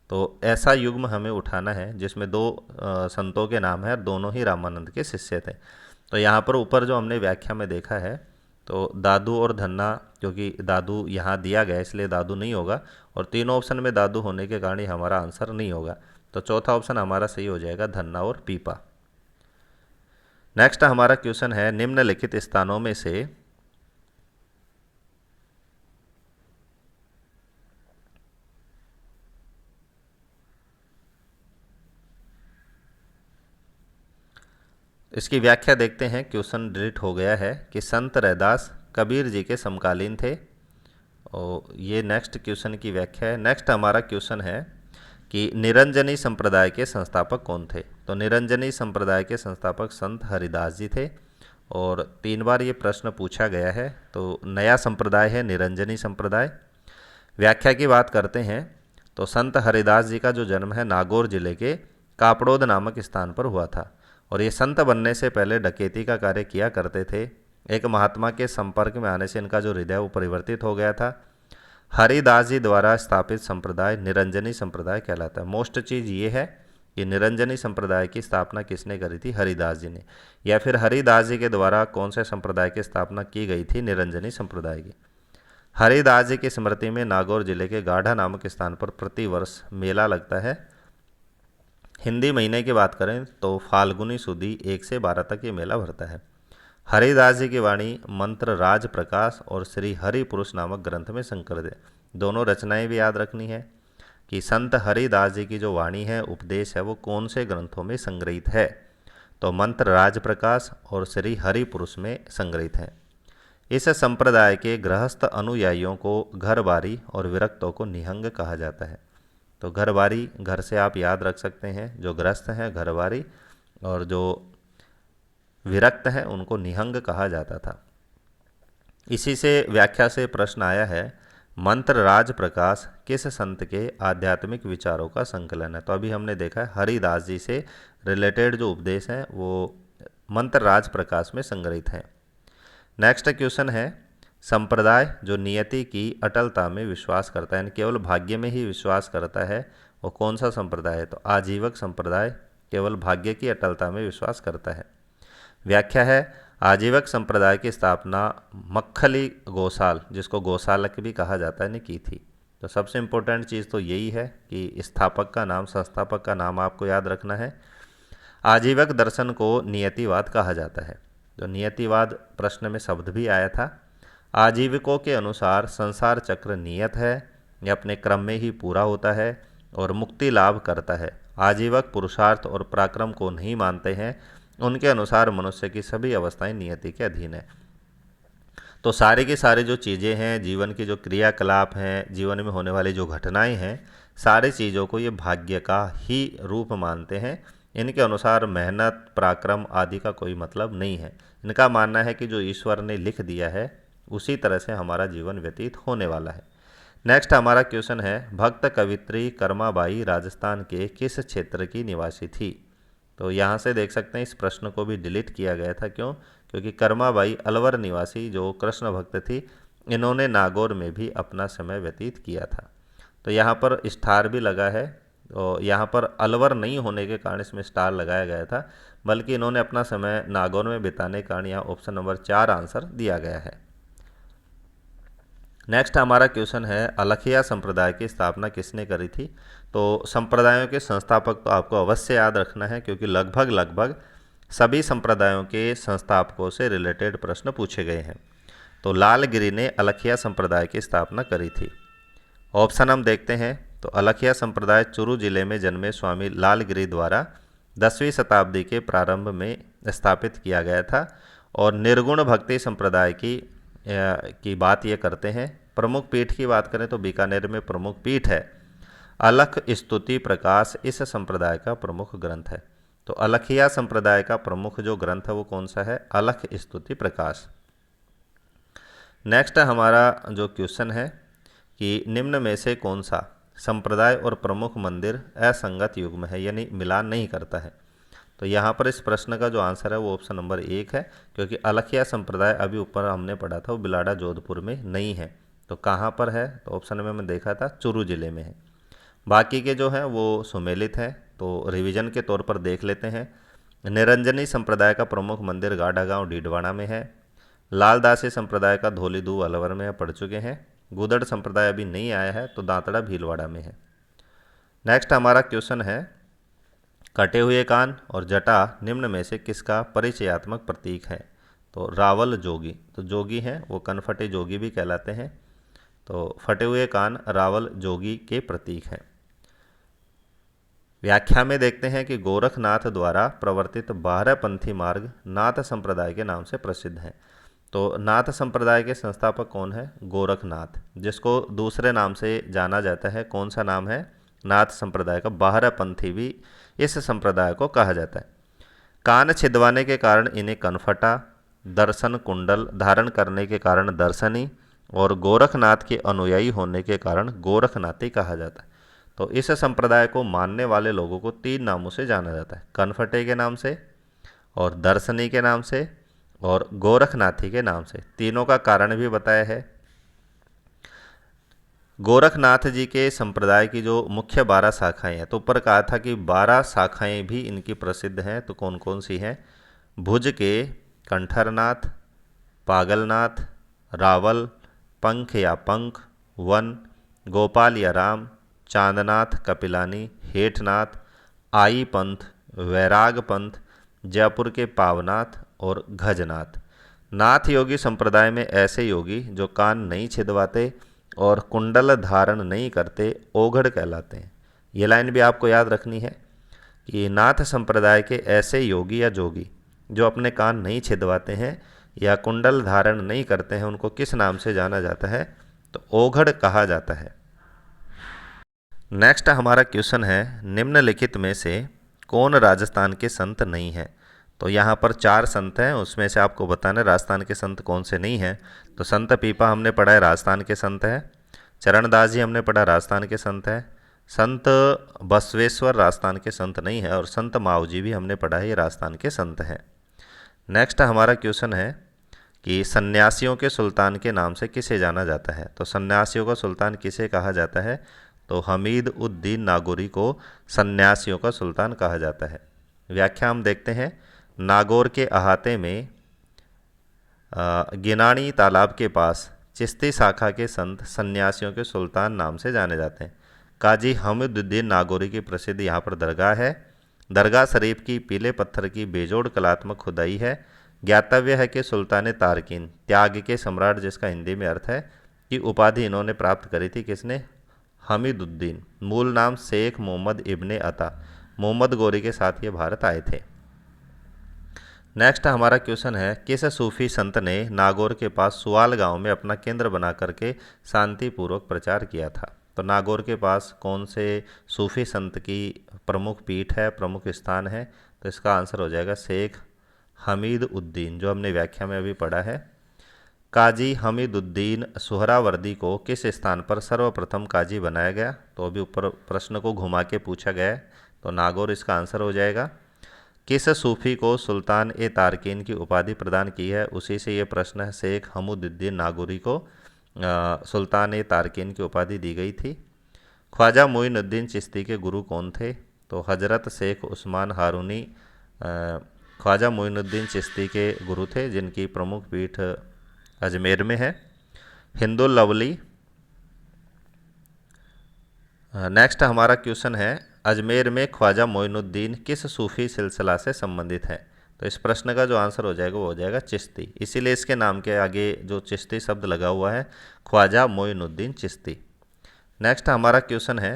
तो ऐसा युग्म हमें उठाना है जिसमें दो संतों के नाम है और दोनों ही रामानंद के शिष्य थे। तो यहाँ पर ऊपर जो हमने व्याख्या में देखा है, तो दादू और धन्ना, क्योंकि दादू यहाँ दिया गया इसलिए दादू नहीं होगा, और तीनों ऑप्शन में दादू होने के कारण ही हमारा आंसर नहीं होगा। तो चौथा ऑप्शन हमारा सही हो जाएगा, धन्ना और पीपा। नेक्स्ट हमारा क्वेश्चन है निम्नलिखित स्थानों में से इसकी व्याख्या देखते हैं। क्वेश्चन डिलीट हो गया है कि संत रैदास कबीर जी के समकालीन थे, और ये नेक्स्ट क्वेश्चन की व्याख्या है। नेक्स्ट हमारा क्वेश्चन है कि निरंजनी संप्रदाय के संस्थापक कौन थे। तो निरंजनी संप्रदाय के संस्थापक संत हरिदास जी थे, और 3 बार ये प्रश्न पूछा गया है। तो नया संप्रदाय है निरंजनी संप्रदाय। व्याख्या की बात करते हैं तो संत हरिदास जी का जो जन्म है नागौर जिले के कापड़ोद नामक स्थान पर हुआ था, और ये संत बनने से पहले डकैती का कार्य किया करते थे। एक महात्मा के संपर्क में आने से इनका जो हृदय वो परिवर्तित हो गया था। हरिदास जी द्वारा स्थापित संप्रदाय निरंजनी संप्रदाय कहलाता है। मोस्ट चीज़ ये है कि निरंजनी संप्रदाय की स्थापना किसने करी थी, हरिदास जी ने, या फिर हरिदास जी के द्वारा कौन से संप्रदाय की स्थापना की गई थी, निरंजनी संप्रदाय की। हरिदास जी की स्मृति में नागौर जिले के गाढ़ा नामक स्थान पर प्रतिवर्ष मेला लगता है। हिंदी महीने की बात करें तो फाल्गुनी सुदी 1 से 12 तक ये मेला भरता है। हरिदास जी की वाणी मंत्र राज प्रकाश और श्री हरि पुरुष नामक ग्रंथ में संकलित है। दोनों रचनाएं भी याद रखनी है कि संत हरिदास जी की जो वाणी है, उपदेश है, वो कौन से ग्रंथों में संग्रहित है। तो मंत्र राजप्रकाश और श्री हरि पुरुष में संग्रहित हैं। इस संप्रदाय के गृहस्थ अनुयायियों को घरबारी और विरक्तों को निहंग कहा जाता है। तो घरबारी, घर से आप याद रख सकते हैं, जो गृहस्थ हैं घरबारी, और जो विरक्त हैं उनको निहंग कहा जाता था। इसी से व्याख्या से प्रश्न आया है, मंत्र राज प्रकाश किस संत के आध्यात्मिक विचारों का संकलन है। तो अभी हमने देखा है हरिदास जी से रिलेटेड जो उपदेश हैं वो मंत्र राज प्रकाश में संग्रहित हैं। नेक्स्ट क्वेश्चन है, संप्रदाय जो नियति की अटलता में विश्वास करता है, यानी केवल भाग्य में ही विश्वास करता है, वो कौन सा संप्रदाय है। तो आजीवक संप्रदाय केवल भाग्य की अटलता में विश्वास करता है। व्याख्या है, आजीवक संप्रदाय की स्थापना मक्खली गोसाल, जिसको गोसालक भी कहा जाता है, ने की थी। तो सबसे इम्पोर्टेंट चीज़ तो यही है कि स्थापक का नाम, संस्थापक का नाम आपको याद रखना है। आजीवक दर्शन को नियतिवाद कहा जाता है। तो नियतिवाद प्रश्न में शब्द भी आया था। आजीविकों के अनुसार संसार चक्र नियत है, यह अपने क्रम में ही पूरा होता है और मुक्ति लाभ करता है। आजीवक पुरुषार्थ और पराक्रम को नहीं मानते हैं, उनके अनुसार मनुष्य की सभी अवस्थाएं नियति के अधीन है। तो सारी की सारी जो चीज़ें हैं, जीवन की जो क्रियाकलाप हैं, जीवन में होने वाली जो घटनाएं हैं, सारी चीज़ों को ये भाग्य का ही रूप मानते हैं। इनके अनुसार मेहनत, पराक्रम आदि का कोई मतलब नहीं है। इनका मानना है कि जो ईश्वर ने लिख दिया है उसी तरह से हमारा जीवन व्यतीत होने वाला है। नेक्स्ट हमारा क्वेश्चन है, भक्त कवित्री कर्माबाई राजस्थान के किस क्षेत्र की निवासी थी। तो यहाँ से देख सकते हैं इस प्रश्न को भी डिलीट किया गया था। क्यों? क्योंकि कर्माबाई अलवर निवासी जो कृष्ण भक्त थी, इन्होंने नागौर में भी अपना समय व्यतीत किया था। तो यहाँ पर स्टार भी लगा है, तो यहाँ पर अलवर नहीं होने के कारण इसमें स्टार लगाया गया था, बल्कि इन्होंने अपना समय नागौर में बिताने के कारण यहाँ ऑप्शन नंबर 4 आंसर दिया गया है। नेक्स्ट हमारा क्वेश्चन है, अलखिया संप्रदाय की स्थापना किसने करी थी। तो संप्रदायों के संस्थापक तो आपको अवश्य याद रखना है, क्योंकि लगभग सभी संप्रदायों के संस्थापकों से रिलेटेड प्रश्न पूछे गए हैं। तो लालगिरी ने अलखिया संप्रदाय की स्थापना करी थी। ऑप्शन हम देखते हैं। तो अलखिया संप्रदाय चुरू जिले में जन्मे स्वामी लालगिरी द्वारा 10वीं शताब्दी के प्रारंभ में स्थापित किया गया था और निर्गुण भक्ति संप्रदाय की बात ये करते हैं। प्रमुख पीठ की बात करें तो बीकानेर में प्रमुख पीठ है। अलख स्तुति प्रकाश इस संप्रदाय का प्रमुख ग्रंथ है। तो अलखिया संप्रदाय का प्रमुख जो ग्रंथ है वो कौन सा है? अलख स्तुति प्रकाश। नेक्स्ट हमारा जो क्वेश्चन है कि निम्न में से कौन सा संप्रदाय और प्रमुख मंदिर असंगत युग्म है, यानी मिलान नहीं करता है। तो यहाँ पर इस प्रश्न का जो आंसर है वो ऑप्शन नंबर 1 है, क्योंकि अलखिया संप्रदाय अभी ऊपर हमने पढ़ा था वो बिलाड़ा जोधपुर में नहीं है। तो कहाँ पर है? तो ऑप्शन में मैं देखा था चुरू जिले में है। बाकी के जो हैं वो सुमेलित हैं, तो रिवीजन के तौर पर देख लेते हैं। निरंजनी संप्रदाय का प्रमुख मंदिर गाढ़ा गांव डीडवाना में है। लालदासी संप्रदाय का धौलीदू अलवर में पढ़ चुके हैं। गुदड़ संप्रदाय अभी नहीं आया है, तो दांतड़ा भीलवाड़ा में है। नेक्स्ट हमारा क्वेश्चन है, कटे हुए कान और जटा निम्न में से किसका परिचयात्मक प्रतीक है। तो रावल जोगी, तो जोगी हैं वो कनफटे जोगी भी कहलाते हैं। तो फटे हुए कान रावल जोगी के प्रतीक हैं। व्याख्या में देखते हैं कि गोरखनाथ द्वारा प्रवर्तित 12 पंथी मार्ग नाथ संप्रदाय के नाम से प्रसिद्ध हैं। तो नाथ संप्रदाय के संस्थापक कौन है? गोरखनाथ, जिसको दूसरे नाम से जाना जाता है। कौन सा नाम है? नाथ संप्रदाय का 12 पंथी भी इस संप्रदाय को कहा जाता है। कान छिदवाने के कारण इन्हें कनफटा, दर्शन कुंडल धारण करने के कारण दर्शनी और गोरखनाथ के अनुयायी होने के कारण गोरखनाथी कहा जाता है। तो इस संप्रदाय को मानने वाले लोगों को 3 नामों से जाना जाता है, कनफटे के नाम से और दर्शनी के नाम से और गोरखनाथी के नाम से। तीनों का कारण भी बताया है। गोरखनाथ जी के संप्रदाय की जो मुख्य 12 शाखाएं हैं, तो ऊपर कहा था कि 12 शाखाएं भी इनकी प्रसिद्ध हैं। तो कौन कौन सी हैं? भुज के कंठरनाथ, पागलनाथ, रावल, पंख या पंख, वन, गोपाल या राम, चांदनाथ, कपिलानी, हेठनाथ, आई पंथ, वैराग पंथ, जयपुर के पावनाथ और गजनाथ। नाथ योगी संप्रदाय में ऐसे योगी जो कान नहीं छिदवाते और कुंडल धारण नहीं करते ओघड़ कहलाते हैं। ये लाइन भी आपको याद रखनी है। कि नाथ संप्रदाय के ऐसे योगी या जोगी जो अपने कान नहीं छिदवाते हैं या कुंडल धारण नहीं करते हैं उनको किस नाम से जाना जाता है? तो ओघड़ कहा जाता है। नेक्स्ट हमारा क्वेश्चन है, निम्नलिखित में से कौन राजस्थान के संत नहीं है? तो यहाँ पर 4 संत हैं, उसमें से आपको बताना है राजस्थान के संत कौन से नहीं हैं। तो संत पीपा हमने पढ़ा है राजस्थान के संत हैं, चरणदास जी हमने पढ़ा राजस्थान के संत हैं, संत बसवेश्वर राजस्थान के संत नहीं है, और संत माऊ जी भी हमने पढ़ा है, ये राजस्थान के संत हैं। नेक्स्ट हमारा क्वेश्चन है कि सन्यासियों के सुल्तान के नाम से किसे जाना जाता है? तो सन्यासियों का सुल्तान किसे कहा जाता है? तो हमीद उद्दीन नागौरी को सन्यासियों का सुल्तान कहा जाता है। व्याख्या हम देखते हैं, नागौर के अहाते में गिनानी तालाब के पास चिश्ती शाखा के संत सन्यासियों के सुल्तान नाम से जाने जाते हैं। काजी हमीदुद्दीन नागौरी की प्रसिद्ध यहाँ पर दरगाह है। दरगाह शरीफ की पीले पत्थर की बेजोड़ कलात्मक खुदाई है। ज्ञातव्य है कि सुल्तान तारकीन, त्याग के सम्राट जिसका हिंदी में अर्थ है, कि उपाधि इन्होंने प्राप्त करी थी। किसने? हमीदुद्दीन। मूल नाम शेख मोहम्मद इब्ने अता, मोहम्मद गौरी के साथ ये भारत आए थे। नेक्स्ट हमारा क्वेश्चन है, किस सूफी संत ने नागौर के पास सुवाल गांव में अपना केंद्र बना करके शांतिपूर्वक प्रचार किया था? तो नागौर के पास कौन से सूफी संत की प्रमुख पीठ है, प्रमुख स्थान है? तो इसका आंसर हो जाएगा शेख हमीद उद्दीन, जो हमने व्याख्या में अभी पढ़ा है। काजी हमीदुद्दीन सुहरावर्दी को किस स्थान पर सर्वप्रथम काजी बनाया गया? तो अभी ऊपर प्रश्न को घुमा के पूछा गया है, तो नागौर इसका आंसर हो जाएगा। किस सूफी को सुल्तान ए तारकीन की उपाधि प्रदान की है? उसी से ये प्रश्न है, शेख हमीदुद्दीन नागौरी को सुल्तान ए तारकीन की उपाधि दी गई थी। ख्वाजा मोइनुद्दीन चिश्ती के गुरु कौन थे? तो हजरत शेख उस्मान हारूनी ख्वाजा मोइनुद्दीन चिश्ती के गुरु थे, जिनकी प्रमुख पीठ अजमेर में है। हिंदुल लवली। नेक्स्ट हमारा क्वेश्चन है, अजमेर में ख्वाजा मोइनुद्दीन किस सूफी सिलसिला से संबंधित है? तो इस प्रश्न का जो आंसर हो जाएगा वो हो जाएगा चिश्ती, इसीलिए इसके नाम के आगे जो चिश्ती शब्द लगा हुआ है, ख्वाजा मोइनुद्दीन चिश्ती। नेक्स्ट हमारा क्वेश्चन है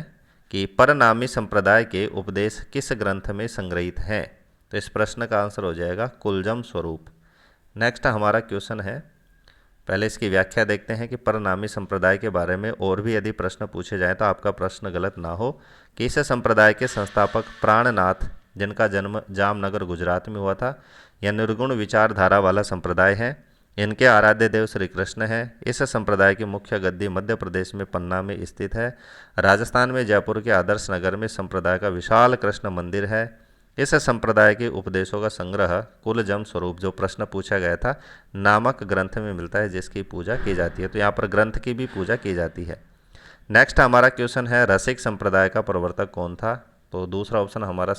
कि परनामी संप्रदाय के उपदेश किस ग्रंथ में संग्रहित हैं? तो इस प्रश्न का आंसर हो जाएगा कुलजम स्वरूप। नेक्स्ट हमारा क्वेश्चन है, पहले इसकी व्याख्या देखते हैं कि परनामी संप्रदाय के बारे में और भी यदि प्रश्न पूछे जाएं तो आपका प्रश्न गलत ना हो, कि इस संप्रदाय के संस्थापक प्राणनाथ, जिनका जन्म जामनगर गुजरात में हुआ था, यह निर्गुण विचारधारा वाला संप्रदाय है। इनके आराध्य देव श्री कृष्ण है। इस संप्रदाय की मुख्य गद्दी मध्य प्रदेश में पन्ना में स्थित है। राजस्थान में जयपुर के आदर्श नगर में संप्रदाय का विशाल कृष्ण मंदिर है। इस संप्रदाय के उपदेशों का संग्रह कुलजम स्वरूप, जो प्रश्न पूछा गया था, नामक ग्रंथ में मिलता है, जिसकी पूजा की जाती है। तो यहाँ पर ग्रंथ की भी पूजा की जाती है। नेक्स्ट हमारा क्वेश्चन है, रसिक संप्रदाय का प्रवर्तक कौन था? तो दूसरा ऑप्शन हमारा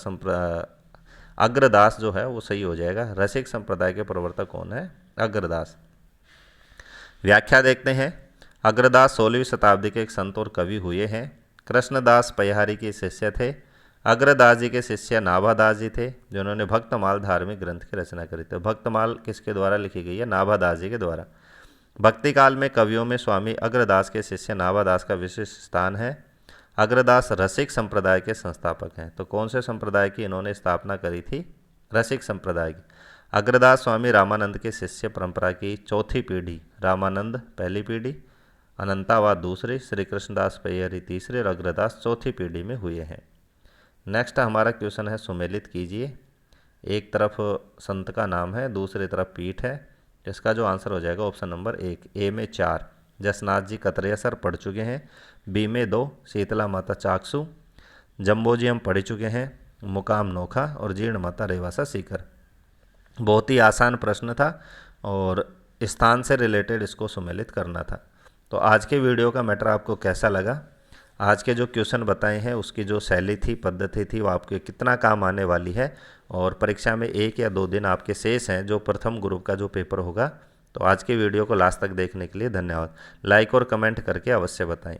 अग्रदास जो है वो सही हो जाएगा। रसिक संप्रदाय के प्रवर्तक कौन है? अग्रदास। व्याख्या देखते हैं, अग्रदास 16वीं शताब्दी के एक संत और कवि हुए हैं। कृष्णदास पयहारी के शिष्य थे। अग्रदास जी के शिष्य नाभादास जी थे, जिन्होंने भक्तमाल धार्मिक ग्रंथ की रचना करी थी। भक्तमाल किसके द्वारा लिखी गई है? नाभादास जी के द्वारा। भक्ति काल में कवियों में स्वामी अग्रदास के शिष्य नाभादास का विशिष्ट स्थान है। अग्रदास रसिक संप्रदाय के संस्थापक हैं। तो कौन से संप्रदाय की इन्होंने स्थापना करी थी? रसिक संप्रदाय की। अग्रदास स्वामी रामानंद के शिष्य परंपरा की चौथी पीढ़ी, रामानंद पहली पीढ़ी, अनंतावाद दूसरी, श्री कृष्णदास पयहारी तीसरी और अग्रदास चौथी पीढ़ी में हुए हैं। नेक्स्ट हमारा क्वेश्चन है, सुमेलित कीजिए। एक तरफ संत का नाम है, दूसरी तरफ पीठ है। इसका जो आंसर हो जाएगा ऑप्शन नंबर 1। ए में 4 जसनाथ जी कतरिया सर पढ़ चुके हैं। बी में 2 शीतला माता चाकसू। जम्बो जी हम पढ़ चुके हैं, मुकाम नोखा, और जीर्ण माता रेवासा सीकर। बहुत ही आसान प्रश्न था और स्थान से रिलेटेड इसको सुमेलित करना था। तो आज के वीडियो का मैटर आपको कैसा लगा? आज के जो क्वेश्चन बताए हैं उसकी जो शैली थी, पद्धति थी, वो आपके कितना काम आने वाली है, और परीक्षा में 1 या 2 दिन आपके शेष हैं जो प्रथम ग्रुप का जो पेपर होगा। तो आज के वीडियो को लास्ट तक देखने के लिए धन्यवाद। लाइक और कमेंट करके अवश्य बताएं।